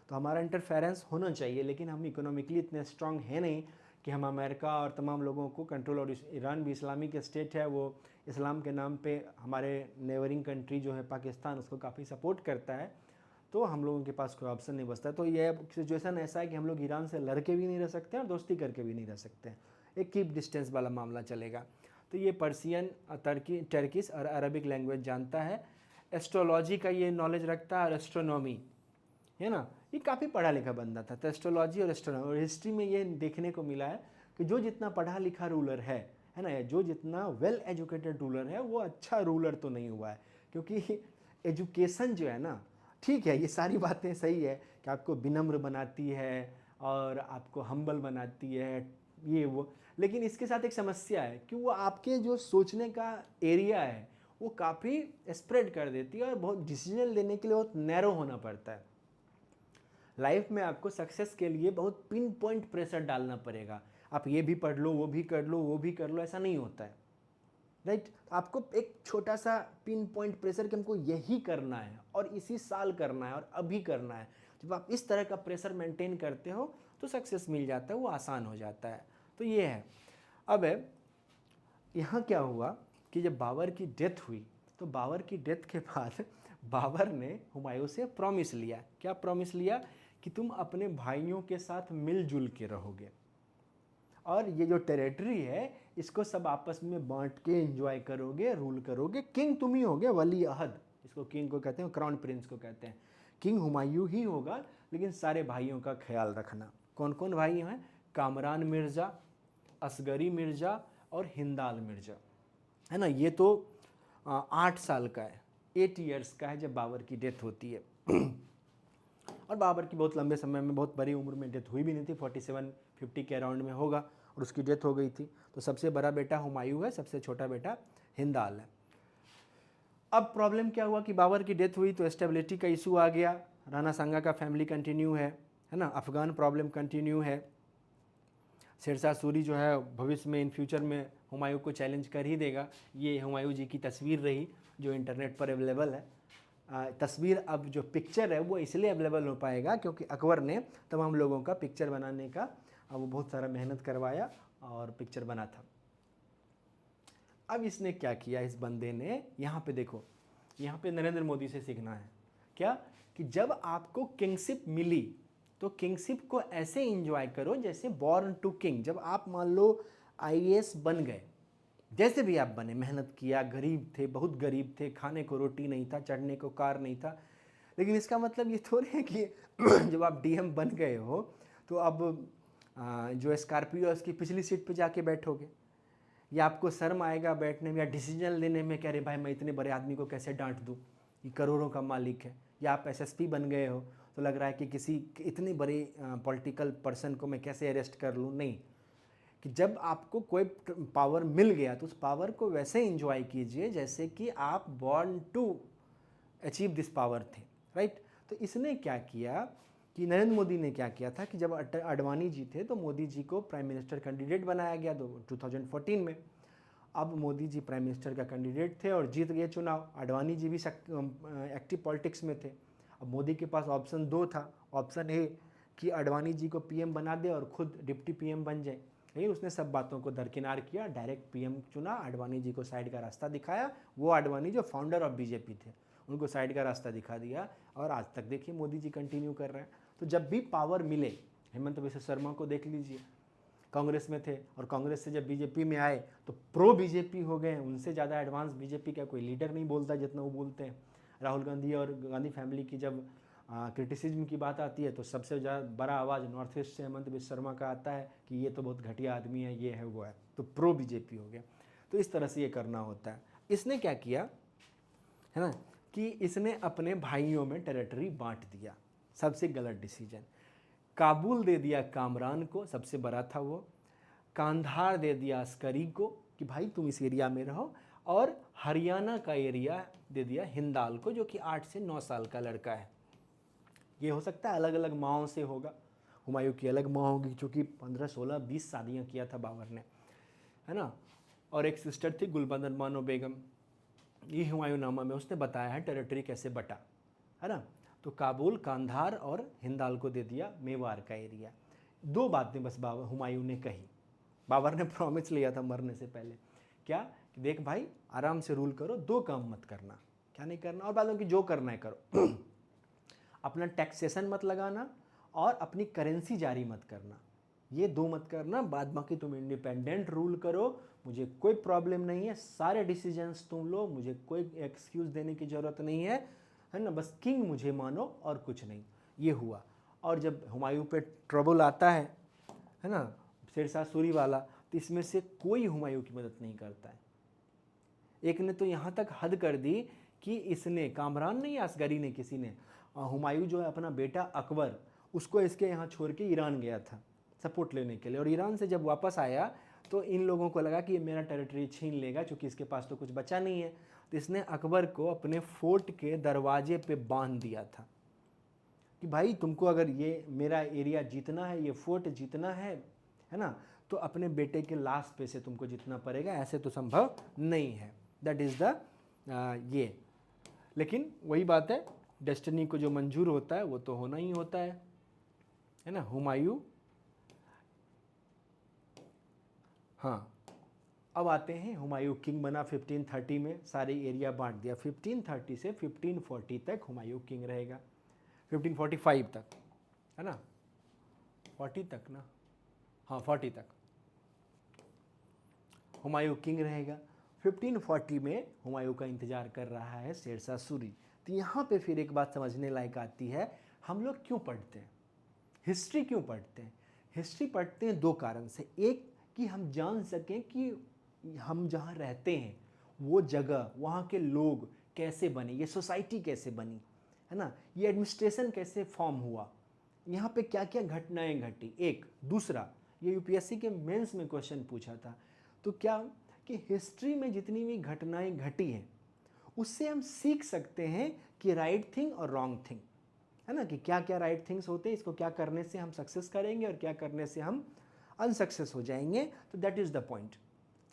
तो हमारा इंटरफेरेंस होना चाहिए, लेकिन हम इकोनॉमिकली इतने स्ट्रांग हैं नहीं कि हम अमेरिका और तमाम लोगों को कंट्रोल, और ईरान भी इस्लामिक स्टेट है, वो इस्लाम के नाम पे हमारे नेबरिंग कंट्री जो है पाकिस्तान उसको काफ़ी सपोर्ट करता है, तो हम लोगों के पास कोई ऑप्शन नहीं बचता। तो ये सिचुएशन ऐसा है कि हम लोग ईरान से लड़ के भी नहीं रह सकते हैं और दोस्ती करके भी नहीं रह सकते हैं, एक कीप डिस्टेंस वाला मामला चलेगा। तो ये पर्सियन, टर्किश और अरबिक लैंग्वेज जानता है, एस्ट्रोलॉजी का ये नॉलेज रखता है और एस्ट्रोनॉमी, है ना, ये काफ़ी पढ़ा लिखा बंदा था। तो एस्ट्रोलॉजी और एस्ट्रोनॉमी, और हिस्ट्री में ये देखने को मिला है कि जो जितना पढ़ा लिखा रूलर है ना, जो जितना वेल एजुकेटेड रूलर है वो अच्छा रूलर तो नहीं हुआ है, क्योंकि एजुकेशन जो है ना, ठीक है ये सारी बातें सही है कि आपको विनम्र बनाती है और आपको हम्बल बनाती है ये वो, लेकिन इसके साथ एक समस्या है कि वो आपके जो सोचने का एरिया है वो काफ़ी स्प्रेड कर देती है और बहुत डिसीजन लेने के लिए बहुत नैरो होना पड़ता है। लाइफ में आपको सक्सेस के लिए बहुत पिन पॉइंट प्रेशर डालना पड़ेगा, आप ये भी पढ़ लो, वो भी कर लो, वो भी कर लो, ऐसा नहीं होता है, राइट। आपको एक छोटा सा पिन पॉइंट प्रेशर कि हमको यही करना है और इसी साल करना है और अभी करना है, जब आप इस तरह का प्रेशर मेंटेन करते हो तो सक्सेस मिल जाता है, वो आसान हो जाता है। तो ये है। अब यहाँ क्या हुआ कि जब बाबर की डेथ हुई, तो बाबर की डेथ के बाद बाबर ने हुमायूं से प्रॉमिस लिया, क्या प्रॉमिस लिया, कि तुम अपने भाइयों के साथ मिलजुल के रहोगे और ये जो टेरिटरी है इसको सब आपस में बांट के एंजॉय करोगे, रूल करोगे, किंग तुम ही होगे, वली अहद, इसको किंग को कहते हैं, क्राउन प्रिंस को कहते हैं, किंग हुमायूं ही होगा, लेकिन सारे भाइयों का ख्याल रखना। कौन कौन भाई हैं, कामरान मिर्ज़ा, असगरी मिर्ज़ा और हिंदाल मिर्ज़ा, है ना। ये तो 8 साल का है, 8 ईयर्स का है जब बाबर की डेथ होती है। और बाबर की बहुत लंबे समय में, बहुत बड़ी उम्र में डेथ हुई भी नहीं थी, 47-50 के अराउंड में होगा और उसकी डेथ हो गई थी। तो सबसे बड़ा बेटा हुमायूं है, सबसे छोटा बेटा हिंदाल है। अब प्रॉब्लम क्या हुआ कि बाबर की डेथ हुई तो स्टेबिलिटी का इशू आ गया, राणा सांगा का फैमिली कंटिन्यू है ना, अफगान प्रॉब्लम कंटिन्यू है, शेरशाह सूरी जो है भविष्य में इन फ्यूचर में हुमायूं को चैलेंज कर ही देगा। ये हुमायूं जी की तस्वीर रही जो इंटरनेट पर अवेलेबल है। तस्वीर, अब जो पिक्चर है वो इसलिए अवेलेबल हो पाएगा क्योंकि अकबर ने तमाम लोगों का पिक्चर बनाने का वो बहुत सारा मेहनत करवाया और पिक्चर बना था। अब इसने क्या किया, इस बंदे ने, यहाँ पे देखो, यहाँ पे नरेंद्र मोदी से सीखना है क्या, कि जब आपको किंगशिप मिली तो किंगशिप को ऐसे एंजॉय करो जैसे बॉर्न टू किंग। जब आप मान लो आईएएस बन गए, जैसे भी आप बने, मेहनत किया, गरीब थे, बहुत गरीब थे, खाने को रोटी नहीं था, चढ़ने को कार नहीं था, लेकिन इसका मतलब ये थोड़ी है कि जब आप डीएम बन गए हो तो अब जो स्कॉर्पियो है उसकी पिछली सीट पे जाके बैठोगे, या आपको शर्म आएगा बैठने में या डिसीजन लेने में, कह रहे भाई मैं इतने बड़े आदमी को कैसे डांट दूँ, ये करोड़ों का मालिक है। या आप एसएसपी बन गए हो तो लग रहा है कि किसी इतने बड़े पॉलिटिकल पर्सन को मैं कैसे अरेस्ट कर लूँ, नहीं, कि जब आपको कोई पावर मिल गया तो उस पावर को वैसे एंजॉय कीजिए जैसे कि आप born to achieve this power थे, राइट। तो इसने क्या किया कि नरेंद्र मोदी ने क्या किया था कि जब अडवाणी जी थे तो मोदी जी को प्राइम मिनिस्टर कैंडिडेट बनाया गया 2014 में। अब मोदी जी प्राइम मिनिस्टर का कैंडिडेट थे और जीत गए चुनाव। अडवाणी जी भी एक्टिव पॉलिटिक्स में थे। अब मोदी के पास ऑप्शन 2 था। ऑप्शन ए कि अडवाणी जी को पीएम बना दे और खुद डिप्टी पीएम बन जाए, लेकिन उसने सब बातों को दरकिनार किया, डायरेक्ट पीएम चुना, अडवाणी जी को साइड का रास्ता दिखाया। वो अडवाणी जो फाउंडर ऑफ बीजेपी थे उनको साइड का रास्ता दिखा दिया और आज तक देखिए मोदी जी कंटिन्यू कर रहे हैं। तो जब भी पावर मिले, हेमंत बिस्वा शर्मा को देख लीजिए, कांग्रेस में थे और कांग्रेस से जब बीजेपी में आए तो प्रो बीजेपी हो गए। उनसे ज़्यादा एडवांस बीजेपी का कोई लीडर नहीं बोलता जितना वो बोलते हैं। राहुल गांधी और गांधी फैमिली की जब क्रिटिसिज्म की बात आती है तो सबसे ज़्यादा बड़ा आवाज़ नॉर्थ ईस्ट से हेमंत बिस्वा शर्मा का आता है कि ये तो बहुत घटिया आदमी है, ये है वो है, तो प्रो बीजेपी हो गया। तो इस तरह से ये करना होता है। इसने क्या किया है ना कि इसने अपने भाइयों में टेरिटरी बांट दिया, सबसे गलत डिसीजन। काबुल दे दिया कामरान को, सबसे बड़ा था वो। कांधार दे दिया अस्करी को कि भाई तुम इस एरिया में रहो, और हरियाणा का एरिया दे दिया हिंदाल को जो कि 8 से 9 साल का लड़का है। ये हो सकता है अलग अलग माओं से होगा, हुमायूं की अलग माँ होगी क्योंकि 15, 16, 20 शादियाँ किया था बाबर ने, है ना। और एक सिस्टर थी गुलबदन बानो बेगम, ये हुमायूंनामा में उसने बताया है टेरिटरी कैसे बटा, है ना। तो काबुल, कांधार और हिंदाल को दे दिया मेवाड़ का एरिया। 2 बातें बस बाबर हुमायूं ने कही। बाबर ने प्रॉमिस लिया था मरने से पहले, क्या कि देख भाई आराम से रूल करो, 2 काम मत करना। क्या नहीं करना? और बातों की जो करना है करो अपना टैक्सेशन मत लगाना और अपनी करेंसी जारी मत करना, ये 2 मत करना। बाद बाकी तुम इंडिपेंडेंट रूल करो, मुझे कोई प्रॉब्लम नहीं है, सारे डिसीजंस तुम लो, मुझे कोई एक्सक्यूज़ देने की ज़रूरत नहीं है ना, बस किंग मुझे मानो और कुछ नहीं। ये हुआ। और जब हुमायूं पे ट्रबल आता है ना, शेरशाह सूरी वाला, तो इसमें से कोई हुमायूं की मदद नहीं करता है। एक ने तो यहाँ तक हद कर दी कि इसने, कामरान नहीं, असगरी ने, किसी ने, हुमायूं जो है अपना बेटा अकबर, उसको इसके यहाँ छोड़ के ईरान गया था सपोर्ट लेने के लिए, और ईरान से जब वापस आया तो इन लोगों को लगा कि ये मेरा टेरिटरी छीन लेगा क्योंकि इसके पास तो कुछ बचा नहीं है। तो इसने अकबर को अपने फोर्ट के दरवाजे पे बांध दिया था कि भाई तुमको अगर ये मेरा एरिया जीतना है, ये फोर्ट जीतना है ना, तो अपने बेटे के लाश पे से तुमको जीतना पड़ेगा, ऐसे तो संभव नहीं है। दैट इज़ द ये। लेकिन वही बात है, डेस्टिनी को जो मंजूर होता है वो तो होना ही होता है ना। हुमायूं, हाँ, अब आते हैं हुमायूं किंग बना 1530 में, सारे एरिया बांट दिया। 1530 से 1540 तक हुमायूं किंग रहेगा, 1545 तक, है ना, 40 तक ना, हाँ 40 तक हुमायूं किंग रहेगा। 1540 में हुमायूं का इंतजार कर रहा है शेरशाह सूरी। तो यहाँ पे फिर एक बात समझने लायक आती है, हम लोग क्यों पढ़ते हैं, हिस्ट्री क्यों पढ़ते हैं? हिस्ट्री पढ़ते हैं 2 कारण से। एक कि हम जान सकें कि हम जहाँ रहते हैं वो जगह, वहाँ के लोग कैसे बने, ये सोसाइटी कैसे बनी, है ना, ये एडमिनिस्ट्रेशन कैसे फॉर्म हुआ, यहाँ पे क्या क्या घटनाएं घटी। एक दूसरा, ये यूपीएससी के मेंस में क्वेश्चन पूछा था, तो क्या कि हिस्ट्री में जितनी भी घटनाएं घटी हैं उससे हम सीख सकते हैं कि राइट थिंग और रॉन्ग थिंग, है ना, कि क्या क्या राइट थिंग्स होते हैं, इसको क्या करने से हम सक्सेस करेंगे और क्या करने से हम अनसक्सेस हो जाएंगे। तो दैट इज़ द पॉइंट।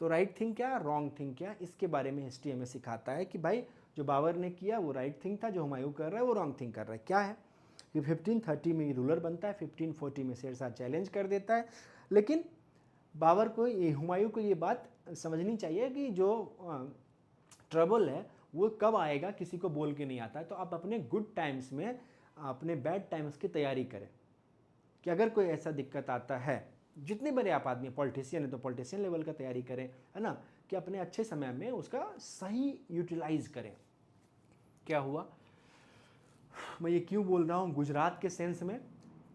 तो राइट थिंग क्या, रॉन्ग थिंग क्या, इसके बारे में हिस्ट्री हमें सिखाता है कि भाई जो बाबर ने किया वो राइट थिंग था, जो हुमायूं कर रहा है वो रॉन्ग थिंग कर रहा है। क्या है कि 1530 में रूलर बनता है, 1540 में शेरशाह चैलेंज कर देता है। लेकिन बाबर को, ये हुमायूं को ये बात समझनी चाहिए कि जो ट्रबल है वो कब आएगा किसी को बोल के नहीं आता है। तो आप अपने गुड टाइम्स में अपने बैड टाइम्स की तैयारी करें कि अगर कोई ऐसा दिक्कत आता है, जितने बड़े आप आदमी, पॉलिटिशियन है तो पॉलिटिशियन लेवल का तैयारी करें, है ना, कि अपने अच्छे समय में उसका सही यूटिलाइज करें। क्या हुआ, मैं ये क्यों बोल रहा हूँ गुजरात के सेंस में,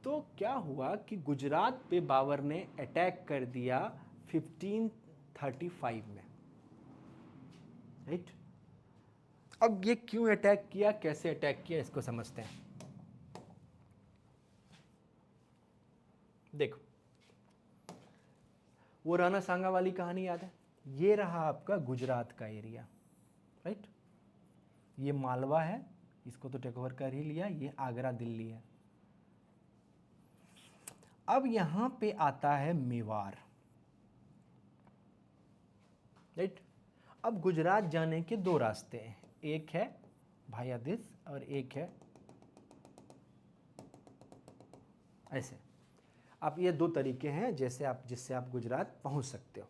तो क्या हुआ कि गुजरात पे बाबर ने अटैक कर दिया 1535 में, राइट। अब ये क्यों अटैक किया, कैसे अटैक किया, इसको समझते हैं। देखो, वो राणा सांगा वाली कहानी याद है, ये रहा आपका गुजरात का एरिया, राइट। ये मालवा है, इसको तो टेक ओवर कर ही लिया, ये आगरा दिल्ली है। अब यहाँ पे आता है मेवाड़, राइट। अब गुजरात जाने के दो रास्ते हैं, एक है भाया दिस और एक है ऐसे। अब ये दो तरीके हैं जिससे आप गुजरात पहुंच सकते हो।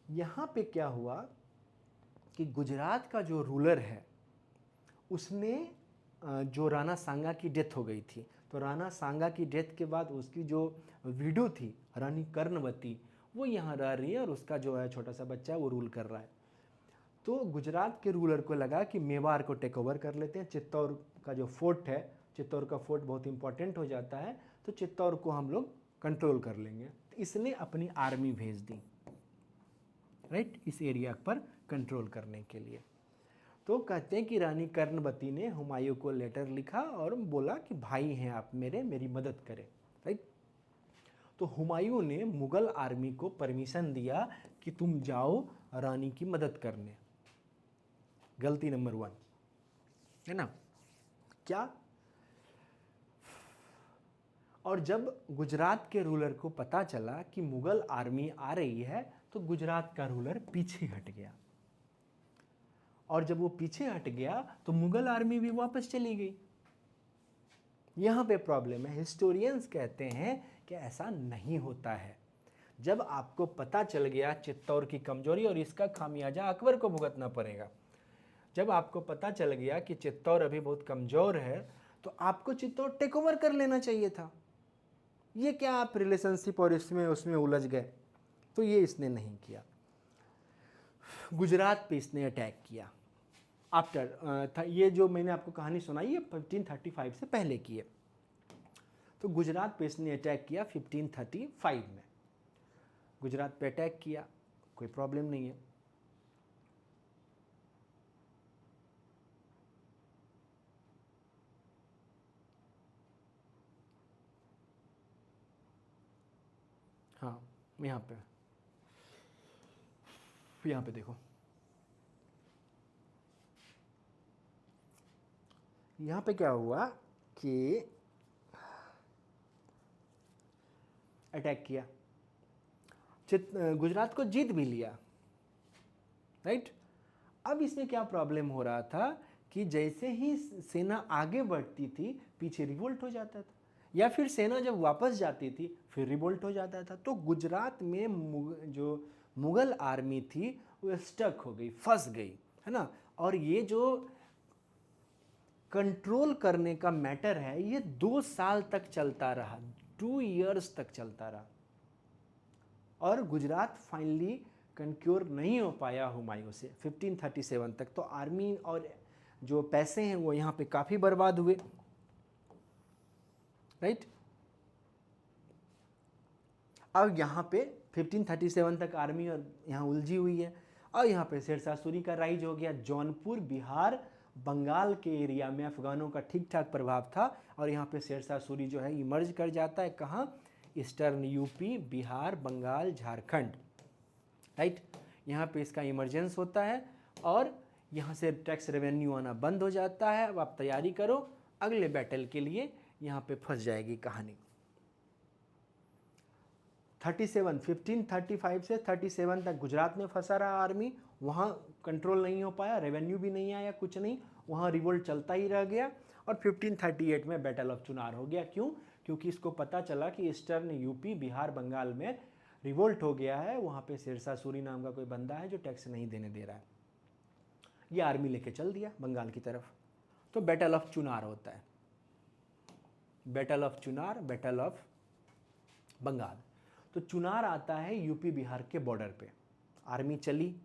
यहाँ पे क्या हुआ कि गुजरात का जो रूलर है उसने जो राणा सांगा की डेथ हो गई थी, तो राणा सांगा की डेथ के बाद उसकी जो विडो थी रानी कर्णवती, वो यहाँ रह रही है और उसका जो है छोटा सा बच्चा है वो रूल कर रहा है। तो गुजरात के रूलर को लगा कि मेवाड़ को टेक ओवर कर लेते हैं, चित्तौड़ का जो फोर्ट है, चित्तौड़ का फोर्ट बहुत इंपॉर्टेंट हो जाता है, तो चित्तौड़ को हम लोग कंट्रोल कर लेंगे। तो इसने अपनी आर्मी भेज दी, राइट, इस एरिया पर कंट्रोल करने के लिए। तो कहते हैं कि रानी कर्णवती ने हुमायूं को लेटर लिखा और बोला कि भाई हैं आप मेरी मदद करें, राइट। तो हुमायूं ने मुगल आर्मी को परमिशन दिया कि तुम जाओ रानी की मदद करने। गलती नंबर 1 है ना, क्या? और जब गुजरात के रूलर को पता चला कि मुगल आर्मी आ रही है तो गुजरात का रूलर पीछे हट गया, और जब वो पीछे हट गया तो मुगल आर्मी भी वापस चली गई। यहाँ पे प्रॉब्लम है। हिस्टोरियंस कहते हैं कि ऐसा नहीं होता है। जब आपको पता चल गया चित्तौड़ की कमजोरी, और इसका खामियाजा अकबर को भुगतना पड़ेगा, जब आपको पता चल गया कि चित्तौड़ अभी बहुत कमज़ोर है तो आपको चित्तौड़ टेक ओवर कर लेना चाहिए था। ये क्या आप रिलेशनशिप और उसमें उलझ गए? तो ये इसने नहीं किया। गुजरात पे इसने अटैक किया आफ्टर ये जो मैंने आपको कहानी सुनाई ये 1535 से पहले की है। तो गुजरात पे इसने अटैक किया 1535 में। गुजरात पे अटैक किया, कोई प्रॉब्लम नहीं है। हाँ, यहाँ पे देखो, यहाँ पे क्या हुआ कि अटैक किया, गुजरात को जीत भी लिया, राइट। अब इसमें क्या प्रॉब्लम हो रहा था कि जैसे ही सेना आगे बढ़ती थी पीछे रिवोल्ट हो जाता था, या फिर सेना जब वापस जाती थी फिर रिवोल्ट हो जाता था। तो गुजरात में जो मुगल आर्मी थी वो स्टक हो गई, फंस गई, है ना। और ये जो कंट्रोल करने का मैटर है ये 2 साल तक चलता रहा, 2 इयर्स तक चलता रहा, और गुजरात फाइनली कंक्योर नहीं हो पाया हुमायूं से 1537 तक। तो आर्मी और जो पैसे हैं वो यहाँ पे काफ़ी बर्बाद हुए, राइट। अब यहाँ पे 1537 तक आर्मी और यहाँ उलझी हुई है, और यहाँ पे शेरशाह सूरी का राइज हो गया। जौनपुर, बिहार, बंगाल के एरिया में अफगानों का ठीक ठाक प्रभाव था, और यहाँ पे शेरशाह सूरी जो है इमर्ज कर जाता है कहाँ? Eastern UP, Bihar, Bengal, Jharkhand, right. यहाँ पे इसका इमरजेंस होता है और यहाँ से टैक्स रेवेन्यू आना बंद हो जाता है। अब आप तैयारी करो अगले बैटल के लिए, यहाँ पे फंस जाएगी कहानी। 1535 से 37 तक गुजरात में फंसा रहा आर्मी, वहाँ कंट्रोल नहीं हो पाया, रेवेन्यू भी नहीं आया, कुछ नहीं, वहाँ रिवोल्ट चलता ही रह गया। और 1538 में बैटल ऑफ चुनार हो गया। क्यों? क्योंकि इसको पता चला कि ईस्टर्न यूपी, बिहार, बंगाल में रिवोल्ट हो गया है, वहाँ पे शेरशाह सूरी नाम का कोई बंदा है जो टैक्स नहीं देने दे रहा है। ये आर्मी लेके चल दिया बंगाल की तरफ। तो बैटल ऑफ चुनार होता है, battle of Chunar, battle of Bengal. तो चुनार आता है यूपी बिहार के बॉर्डर पे, आर्मी चली।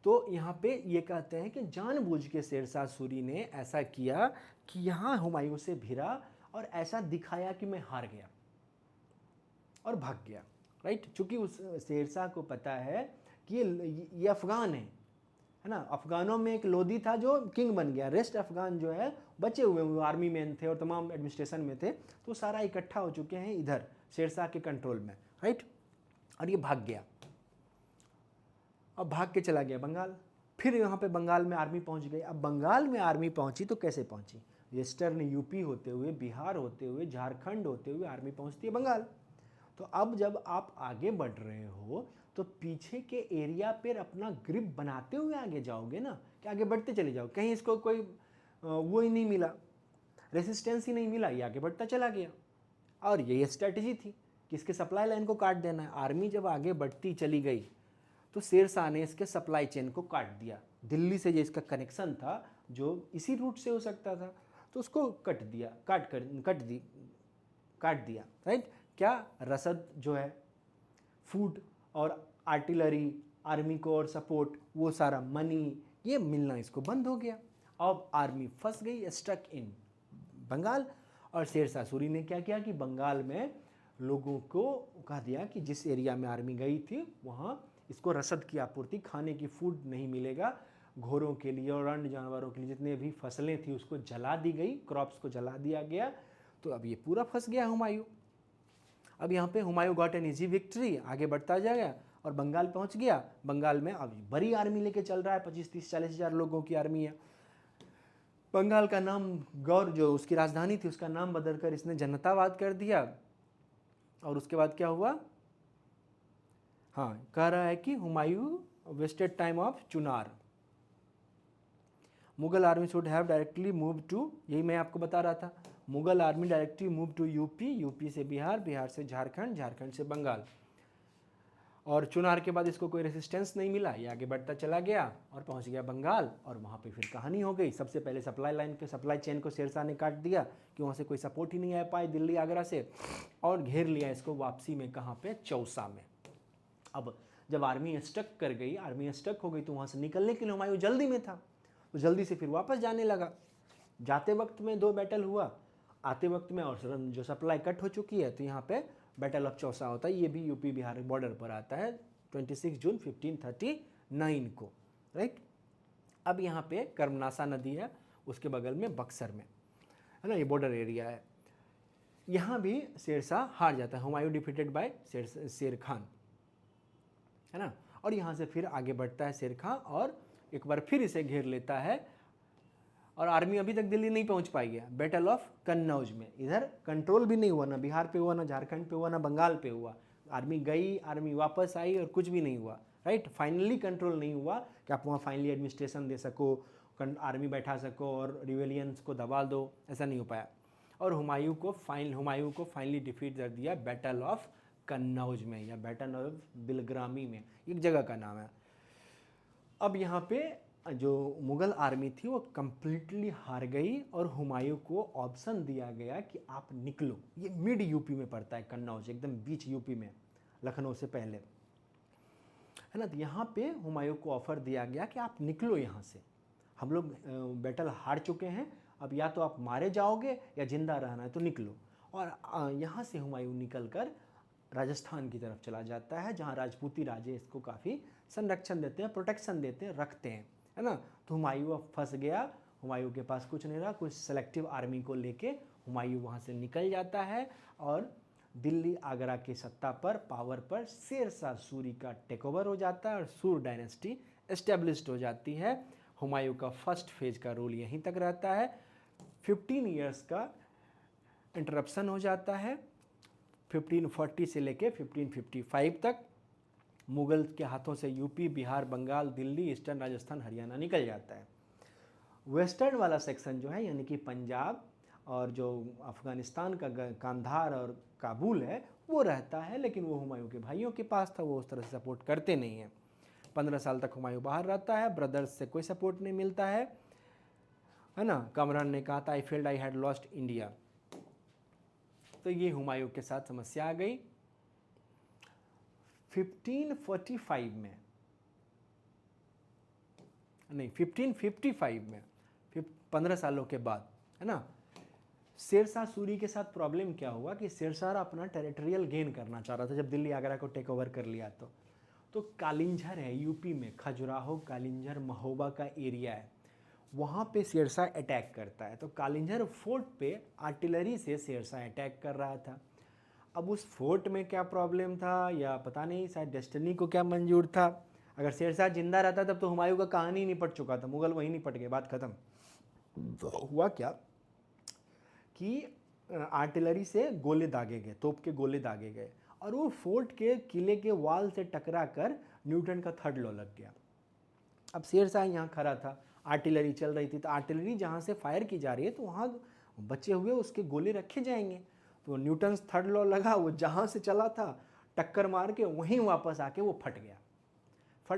तो यहाँ पे ये कहते हैं कि जानबूझ के शेरशाह सूरी ने ऐसा किया कि यहाँ हुमायूं से भिड़ा और ऐसा दिखाया कि मैं हार गया और भाग गया, राइट। चूंकि उस शेरशाह को पता है कि ये अफगान है ना। अफगानों में एक लोधी था जो किंग बन गया, रेस्ट अफगान जो है बचे हुए वो आर्मी मैन थे और तमाम एडमिनिस्ट्रेशन में थे, तो सारा इकट्ठा हो चुके हैं इधर शेरशाह के कंट्रोल में, राइट। और ये भाग गया, अब भाग के चला गया बंगाल। फिर यहाँ पे बंगाल में आर्मी पहुँच गई। अब बंगाल में आर्मी पहुँची तो कैसे पहुँची? ईस्टर्न यूपी होते हुए, बिहार होते हुए, झारखंड होते हुए आर्मी पहुंचती है बंगाल। तो अब जब आप आगे बढ़ रहे हो तो पीछे के एरिया पर अपना ग्रिप बनाते हुए आगे जाओगे ना, कि आगे बढ़ते चले जाओ। कहीं इसको कोई वो ही नहीं मिला, रेसिस्टेंस ही नहीं मिला, ये आगे बढ़ता चला गया। और यही स्ट्रैटेजी थी कि इसके सप्लाई लाइन को काट देना है। आर्मी जब आगे बढ़ती चली गई तो शेरशाह ने इसके सप्लाई चेन को काट दिया। दिल्ली से जो इसका कनेक्शन था, जो इसी रूट से हो सकता था, तो उसको कट दिया, काट दिया, राइट। क्या रसद जो है, फूड और आर्टिलरी, आर्मी को और सपोर्ट, वो सारा मनी, ये मिलना इसको बंद हो गया। अब आर्मी फंस गई, स्टक इन बंगाल। और शेरशाह सूरी ने क्या किया कि बंगाल में लोगों को कह दिया कि जिस एरिया में आर्मी गई थी वहाँ इसको रसद की आपूर्ति, खाने की फूड नहीं मिलेगा। घोड़ों के लिए और अन्य जानवरों के लिए जितने भी फसलें थी उसको जला दी गई, क्रॉप्स को जला दिया गया। तो अब ये पूरा फंस गया हुमायूं। अब यहाँ पे Humayun got an easy victory, आगे बढ़ता जाएगा और बंगाल पहुँच गया। बंगाल में अब बड़ी आर्मी लेके चल रहा है, 25, 30, 40 हज़ार लोगों की आर्मी है। बंगाल का नाम, गौर जो उसकी राजधानी थी उसका नाम बदलकर इसने जनतावाद कर दिया। और उसके बाद क्या हुआ, हाँ, कह रहा है कि Humayun wasted time of Chunar, Mughal army should have directly move to, यही मैं आपको बता रहा था, Mughal army directly move to UP, UP से बिहार, बिहार से झारखंड, झारखंड से बंगाल। और चुनार के बाद इसको कोई रेसिस्टेंस नहीं मिला, ये आगे बढ़ता चला गया और पहुंच गया बंगाल। और वहाँ पे फिर कहानी हो गई। सबसे पहले सप्लाई लाइन के सप्लाई चेन को शेरशाह ने काट दिया कि वहाँ से कोई सपोर्ट ही नहीं आ पाए दिल्ली आगरा से, और घेर लिया इसको वापसी में, कहाँ पे, चौसा में। अब जब आर्मी स्टक कर गई, आर्मी स्टक हो गई, तो वहाँ से निकलने के लिए हुमायूं जल्दी में था, तो जल्दी से फिर वापस जाने लगा। जाते वक्त में 2 बैटल हुआ, आते वक्त में, और जो सप्लाई कट हो चुकी है, तो यहाँ पे बैटल ऑफ चौसा होता है। ये भी यूपी बिहार बॉर्डर पर आता है 26 जून 1539 को, राइट। अब यहाँ पे कर्मनासा नदी है, उसके बगल में बक्सर में, है ना, ये बॉर्डर एरिया है। यहाँ भी शेरशाह हार जाता है, हुमायूं डिफीटेड बाय शेर खान, है ना। और यहाँ से फिर आगे बढ़ता है शेर खान और एक बार फिर इसे घेर लेता है। और आर्मी अभी तक दिल्ली नहीं पहुँच पाई है। बैटल ऑफ कन्नौज में इधर कंट्रोल भी नहीं हुआ, ना बिहार पे हुआ, ना झारखंड पे हुआ, ना बंगाल पे हुआ। आर्मी गई, आर्मी वापस आई और कुछ भी नहीं हुआ, राइट। फाइनली कंट्रोल नहीं हुआ कि आप वहाँ फाइनली एडमिनिस्ट्रेशन दे सको, आर्मी बैठा सको और रिवेलियंस को दबा दो, ऐसा नहीं हो पाया। और हुमायूं को फाइनली डिफीट कर दिया बैटल ऑफ कन्नौज में, या बैटल ऑफ बिलग्रामी में, एक जगह का नाम है। अब यहाँ पे जो मुग़ल आर्मी थी वो कम्प्लीटली हार गई और हुमायूं को ऑप्शन दिया गया कि आप निकलो। ये मिड यूपी में पड़ता है कन्नौज, एकदम बीच यूपी में, लखनऊ से पहले, है ना। तो यहाँ पे हुमायूं को ऑफ़र दिया गया कि आप निकलो यहाँ से, हम लोग बैटल हार चुके हैं, अब या तो आप मारे जाओगे या जिंदा रहना है, तो निकलो। और यहाँ से हुमायूं निकल कर राजस्थान की तरफ चला जाता है, जहाँ राजपूती राजे इसको काफ़ी संरक्षण देते हैं, प्रोटेक्शन देते हैं, रखते हैं, है ना। तो हुमायूं अब फंस गया, हुमायूं के पास कुछ नहीं रहा, कुछ सेलेक्टिव आर्मी को लेके हुमायूं वहाँ से निकल जाता है और दिल्ली आगरा की सत्ता पर, पावर पर शेरशाह सूरी का टेक ओवर हो जाता है और सूर डायनेस्टी एस्टेब्लिश्ड हो जाती है। हुमायूं का फर्स्ट फेज का रोल यहीं तक रहता है। 15 ईयर्स का इंटरप्शन हो जाता है, 1540 से लेके 1555 तक। मुगल के हाथों से यूपी, बिहार, बंगाल, दिल्ली, ईस्टर्न राजस्थान, हरियाणा निकल जाता है। वेस्टर्न वाला सेक्शन जो है, यानी कि पंजाब और जो अफ़गानिस्तान का कांधार और काबुल है, वो रहता है, लेकिन वो हुमायूं के भाइयों के पास था, वो उस तरह से सपोर्ट करते नहीं हैं। 15 साल तक हुमायूं बाहर रहता है, ब्रदर्स से कोई सपोर्ट नहीं मिलता है ना। कामरान ने कहा था, I feeled I had lost India. तो ये हुमायूं के साथ समस्या आ गई। 1545 में, नहीं 1555 में, 15 सालों के बाद, है ना। शेरशाह सूरी के साथ प्रॉब्लम क्या हुआ कि शेरशाह अपना टेरिटोरियल गेन करना चाह रहा था जब दिल्ली आगरा को टेक ओवर कर लिया। तो कालिंझर है यूपी में, खजुराहो, कालिंझर, महोबा का एरिया है, वहाँ पे शेरशाह अटैक करता है। तो कालिंझर फोर्ट पे आर्टिलरी से शेरशाह अटैक कर रहा था। अब उस फोर्ट में क्या प्रॉब्लम था, या पता नहीं, शायद डेस्टिनी को क्या मंजूर था। अगर शेरशाह जिंदा रहता तब तो हुमायूं का कहानी ही निपट चुका था, मुगल वहीं निपट गए, बात खत्म। तो हुआ क्या कि आर्टिलरी से गोले दागे गए, तोप के गोले दागे गए और वो फोर्ट के किले के वाल से टकरा कर न्यूटन का थर्ड लॉ लग गया। अब शेर शाह यहाँ खड़ा था, आर्टिलरी चल रही थी, तो आर्टिलरी जहाँ से फायर की जा रही है तो वहाँ बचे हुए उसके गोले रखे जाएंगे। तो न्यूटन थर्ड लॉ लगा, वो जहाँ से चला था टक्कर मार के वहीं वापस आके वो फट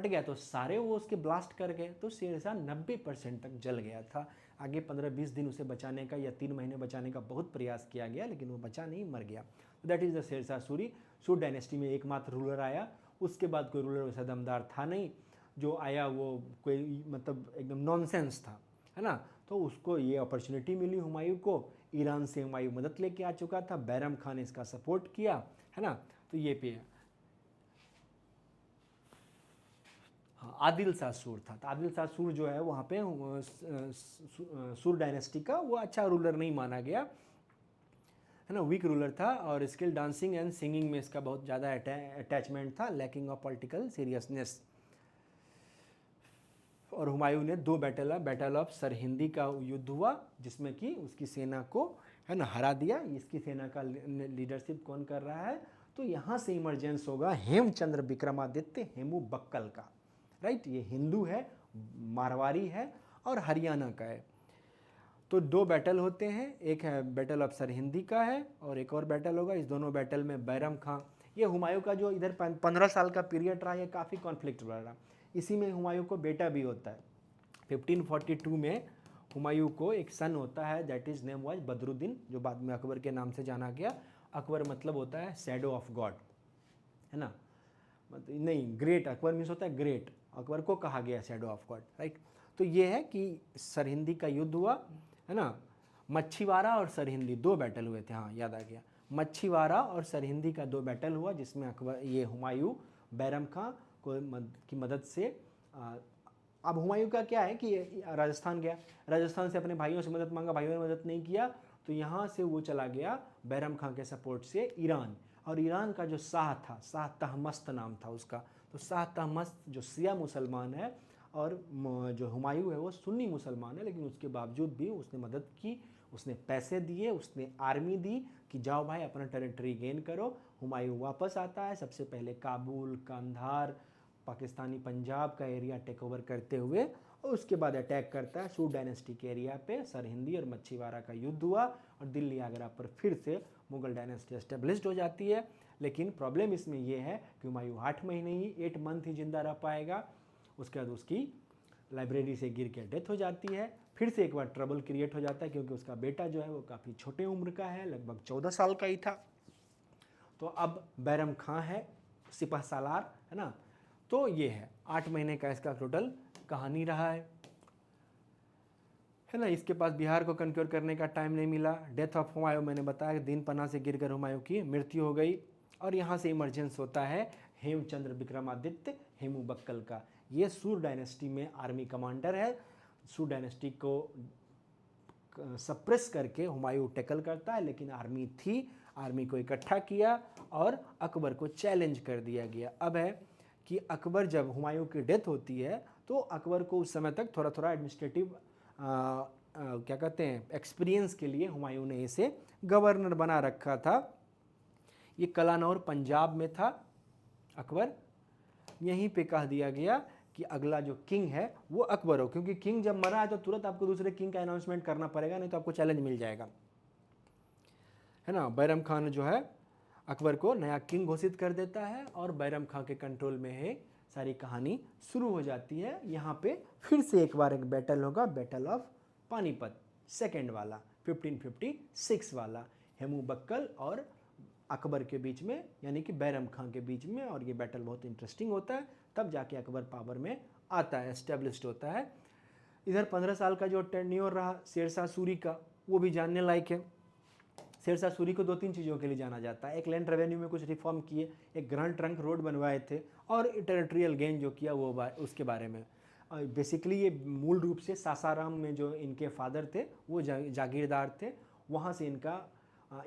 गया तो सारे वो उसके ब्लास्ट कर गए। तो शेरशाह 90% तक जल गया था। आगे 15-20 दिन उसे बचाने का या 3 महीने बचाने का बहुत प्रयास किया गया, लेकिन वो बचा नहीं, मर गया। That is the Shershah Suri. Sur dynasty में एकमात्र रूलर आया, उसके बाद कोई रूलर वैसा दमदार था नहीं। जो आया वो कोई मतलब एकदम नॉनसेंस था, है ना। तो उसको ये अपॉर्चुनिटी मिली हुमायूं को, ईरान से हुमायूं मदद लेके आ चुका था, बैरम खान ने इसका सपोर्ट किया, है ना। तो ये पे हाँ, आदिल शाह सूर था। तो आदिल शाह सूर जो है वहाँ पे सूर डायनेस्टी का वो अच्छा रूलर नहीं माना गया, है ना, वीक रूलर था। और स्किल डांसिंग एंड सिंगिंग में इसका बहुत ज़्यादा अटैचमेंट था, लैकिंग ऑफ पॉलिटिकल सीरियसनेस। और हुमायूं ने 2 बैटल ऑफ सरहिंदी का युद्ध हुआ, जिसमें कि उसकी सेना को, है ना, हरा दिया। इसकी सेना का लीडरशिप कौन कर रहा है, तो यहाँ से इमरजेंस होगा हेमचंद्र विक्रमादित्य हेमू बक्कल का, राइट। ये हिंदू है, मारवाड़ी है और हरियाणा का है। तो 2 बैटल होते हैं, एक है बैटल ऑफ सरहिंदी का है और एक और बैटल होगा। इस दोनों बैटल में बैरम खां, ये हुमायूं का जो इधर 15 साल का पीरियड रहा, ये काफ़ी कॉन्फ्लिक्ट रहा। इसी में हुमायूं को बेटा भी होता है। 1542 में हुमायूं को एक सन होता है, that is name was Badruddin, जो बाद में अकबर के नाम से जाना गया। अकबर मतलब होता है शैडो ऑफ गॉड, है ना, मतलब नहीं, ग्रेट, अकबर मीन्स होता है ग्रेट, अकबर को कहा गया शैडो ऑफ गॉड, राइट। तो ये है कि सरहिंदी का युद्ध हुआ, है ना। मच्छीवाड़ा और सरहिंदी 2 बैटल हुए थे, हाँ याद आ गया। मच्छीवाड़ा और सरहिंदी का 2 बैटल हुआ, जिसमें अकबर ये हुमायूं बैरम खां की मदद से अब हुमायूं का क्या है कि राजस्थान गया, राजस्थान से अपने भाइयों से मदद मांगा, भाइयों ने मदद नहीं किया, तो यहाँ से वो चला गया बैरम खां के सपोर्ट से ईरान। और ईरान का जो शाह था, शाह तहमस्त नाम था उसका, तो शाह तहमस्त जो शिया मुसलमान है और जो हुमायूं है वो सुन्नी मुसलमान है, लेकिन उसके बावजूद भी उसने मदद की, उसने पैसे दिए, उसने आर्मी दी कि जाओ भाई अपना टेरिटरी गेन करो। हुमायूं वापस आता है, सबसे पहले काबुल, कंधार, पाकिस्तानी पंजाब का एरिया टेक ओवर करते हुए, और उसके बाद अटैक करता है सूर डायनेस्टी के एरिया पे। सरहिंदी और मच्छीवाड़ा का युद्ध हुआ और दिल्ली आगरा पर फिर से मुगल डायनेस्टी एस्टेब्लिश्ड हो जाती है। लेकिन प्रॉब्लम इसमें यह है कि हुमायूं 8 महीने ही, 8 मंथ ही जिंदा रह पाएगा। उसके बाद उसकी लाइब्रेरी से गिर के डेथ हो जाती है। फिर से एक बार ट्रबल क्रिएट हो जाता है, क्योंकि उसका बेटा जो है वो काफ़ी छोटे उम्र का है, लगभग 14 साल का ही था। तो अब बैरम खां है, सिपह सालार, है ना। तो ये है 8 महीने का इसका टोटल कहानी रहा है ना। इसके पास बिहार को कन्क्योर करने का टाइम नहीं मिला। डेथ ऑफ हुमायूं मैंने बताया, दिन पन्ना से गिरकर हुमायूं की मृत्यु हो गई। और यहाँ से इमरजेंस होता है हेमचंद्र विक्रमादित्य हेमू बक्कल का। ये सूर डायनेस्टी में आर्मी कमांडर है। सूर डायनेस्टी को सप्रेस करके हुमायूं टैकल करता है, लेकिन आर्मी थी, आर्मी को इकट्ठा किया और अकबर को चैलेंज कर दिया गया। अब है कि अकबर, जब हुमायूं की डेथ होती है तो अकबर को उस समय तक थोड़ा थोड़ा एडमिनिस्ट्रेटिव क्या कहते हैं, एक्सपीरियंस के लिए हुमायूं ने इसे गवर्नर बना रखा था। ये कलानौर पंजाब में था अकबर। यहीं पे कह दिया गया कि अगला जो किंग है वो अकबर हो, क्योंकि किंग जब मरा है तो तुरंत आपको दूसरे किंग का अनाउंसमेंट करना पड़ेगा, नहीं तो आपको चैलेंज मिल जाएगा, है ना। बैरम खान जो है अकबर को नया किंग घोषित कर देता है और बैरम खान के कंट्रोल में है सारी कहानी शुरू हो जाती है। यहाँ पे फिर से एक बार एक बैटल होगा, बैटल ऑफ पानीपत, सेकेंड वाला, 1556 वाला, हेमू बक्कल और अकबर के बीच में, यानी कि बैरम खान के बीच में। और ये बैटल बहुत इंटरेस्टिंग होता है, तब जाके अकबर पावर में आता है, एस्टेब्लिश्ड होता है। इधर 15 साल का जो टेन्योर रहा शेरशाह सूरी का, वो भी जानने लायक है। शेरशाह सूरी को 2-3 चीज़ों के लिए जाना जाता है। एक, लैंड रेवेन्यू में कुछ रिफॉर्म किए, एक ग्रैंड ट्रंक रोड बनवाए थे, और टेरिटोरियल गेन जो किया वो उसके बारे में। बेसिकली ये मूल रूप से सासाराम में जो इनके फादर थे वो जागीरदार थे, वहाँ से इनका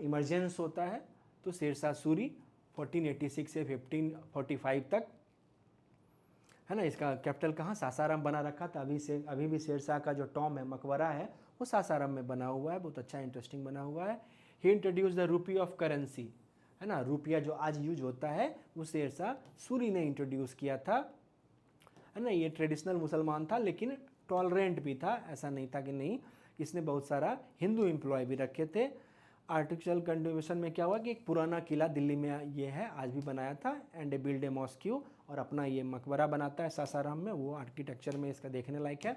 इमरजेंस होता है। तो शेरशाह सूरी 1486 से 1545 तक, है ना। इसका कैपिटल कहाँ, सासाराम बना रखा था। अभी भी शेरशाह का जो टॉम है, मकबरा है, वो सासाराम में बना हुआ है, बहुत अच्छा इंटरेस्टिंग बना हुआ है। He introduce the rupee of currency, है ना, रुपया जो आज यूज होता है वो शेरशाह सूरी ने इंट्रोड्यूस किया था, है ना। ये ट्रेडिशनल मुसलमान था लेकिन टॉलरेंट भी था, ऐसा नहीं था कि नहीं। इसने बहुत सारा हिंदू एम्प्लॉय भी रखे थे। आर्टिफिशियल कंट्रीब्यूशन में क्या हुआ कि एक पुराना किला दिल्ली में ये है, आज भी बनाया था, and A build a mosque, और अपना ये मकबरा बनाता है सासाराम में, वो आर्किटेक्चर में इसका देखने लायक है।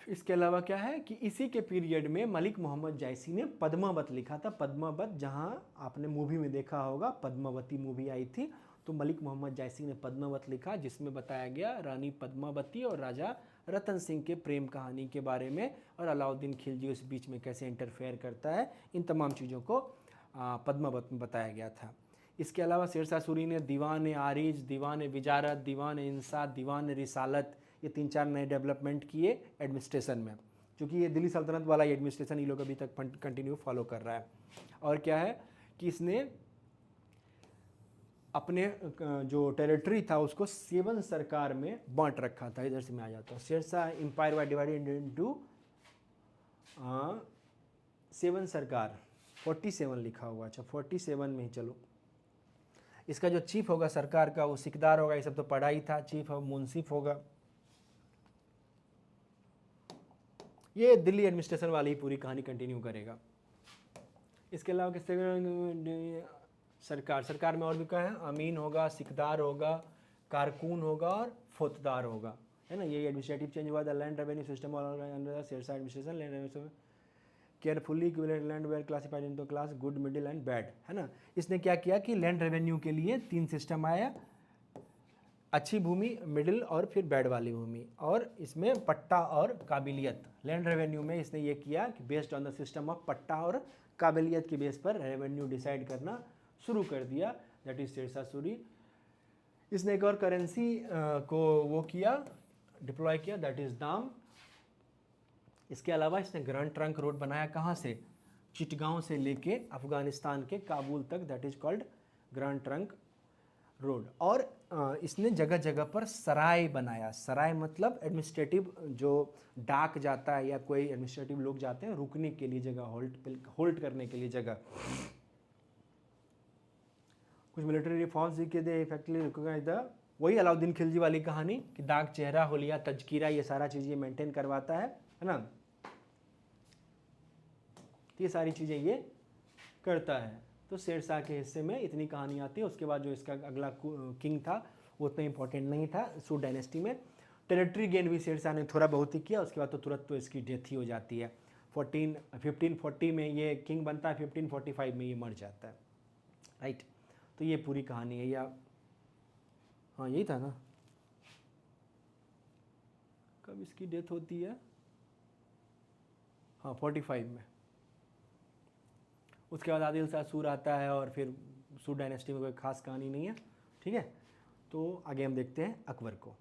इसके अलावा क्या है कि इसी के पीरियड में मलिक मोहम्मद जायसी ने पद्मावत लिखा था। पद्मावत जहाँ आपने मूवी में देखा होगा, पद्मावती मूवी आई थी, तो मलिक मोहम्मद जायसी ने पद्मावत लिखा, जिसमें बताया गया रानी पद्मावती और राजा रतन सिंह के प्रेम कहानी के बारे में, और अलाउद्दीन खिलजी उस बीच में कैसे इंटरफेयर करता है, इन तमाम चीज़ों को पद्मावत में बताया गया था। इसके अलावा शेरशाह सूरी ने दीवान आरिज, दीवान विजारत, दीवान इंसात, दीवान रिसालत, ये 3-4 नए डेवलपमेंट किए एडमिनिस्ट्रेशन में, क्योंकि ये दिल्ली सल्तनत वाला एडमिनिस्ट्रेशन ये लोग अभी तक कंटिन्यू फॉलो कर रहा है। और क्या है कि इसने अपने जो टेरिटरी था उसको 7 सरकार में बांट रखा था। इधर से मैं आ जाता हूँ। Shershah empire was divided into 7 सरकार, 47 लिखा हुआ, अच्छा 47 में ही चलो। इसका जो चीफ होगा सरकार का वो सिकदार होगा, ये सब तो पढ़ा ही था। चीफ ऑफ मुंसिफ होगा, ये दिल्ली एडमिनिस्ट्रेशन वाली ही पूरी कहानी कंटिन्यू करेगा। इसके अलावा किससे सरकार में और भी क्या है, अमीन होगा, सिकदार होगा, कारकुन होगा और फौजदार होगा, है ना। ये एडमिनिस्ट्रेटिव चेंज हुआ। The land revenue system under Shershah administration, land revenue carefully land were classified into class good, middle and bad, है ना। इसने क्या किया कि लैंड रेवेन्यू के लिए 3 सिस्टम आया, अच्छी भूमि, मिडिल और फिर बैड वाली भूमि, और इसमें पट्टा और काबिलियत। लैंड रेवेन्यू में इसने ये किया कि based on the system of पट्टा और काबिलियत के बेस पर रेवेन्यू डिसाइड करना शुरू कर दिया, दैट इज शेरशाह सूरी। इसने एक और करेंसी को वो किया, डिप्लॉय किया, दैट इज दाम। इसके अलावा इसने ग्रैंड ट्रंक रोड बनाया, कहाँ से, चिटगांव से लेके अफगानिस्तान के काबुल तक, that is called grand trunk road. और इसने जगह जगह पर सराय बनाया। सराय मतलब एडमिनिस्ट्रेटिव, जो डाक जाता है या कोई एडमिनिस्ट्रेटिव लोग जाते हैं रुकने के लिए जगह, होल्ड करने के लिए जगह। कुछ मिलिट्री रिफॉर्म्स के दे इफेक्टिवली रिकॉग्नाइज द, वही अलाउद्दीन खिलजी वाली कहानी कि दाग चेहरा, होलिया, तजकीरा, ये सारा चीज़ ये मेंटेन करवाता है ना। ये सारी चीज़ें ये करता है। तो शेरशाह के हिस्से में इतनी कहानी आती है। उसके बाद जो इसका अगला किंग था वो उतना इंपॉर्टेंट नहीं था। सूट डायनेस्टी में टेरिटरी गेन भी शेरशाह ने थोड़ा बहुत ही किया, उसके बाद तो तुरंत तो इसकी डेथ ही हो जाती है। 1540 में ये किंग बनता है, 1545 में ये मर जाता है, राइट। तो ये पूरी कहानी है। या हाँ यही था ना, कब इसकी डेथ होती है, हाँ 45 में। उसके बाद आदिल शाह सूर आता है, और फिर सूट डायनेस्टी में कोई खास कहानी नहीं है, ठीक है। तो आगे हम देखते हैं अकबर को।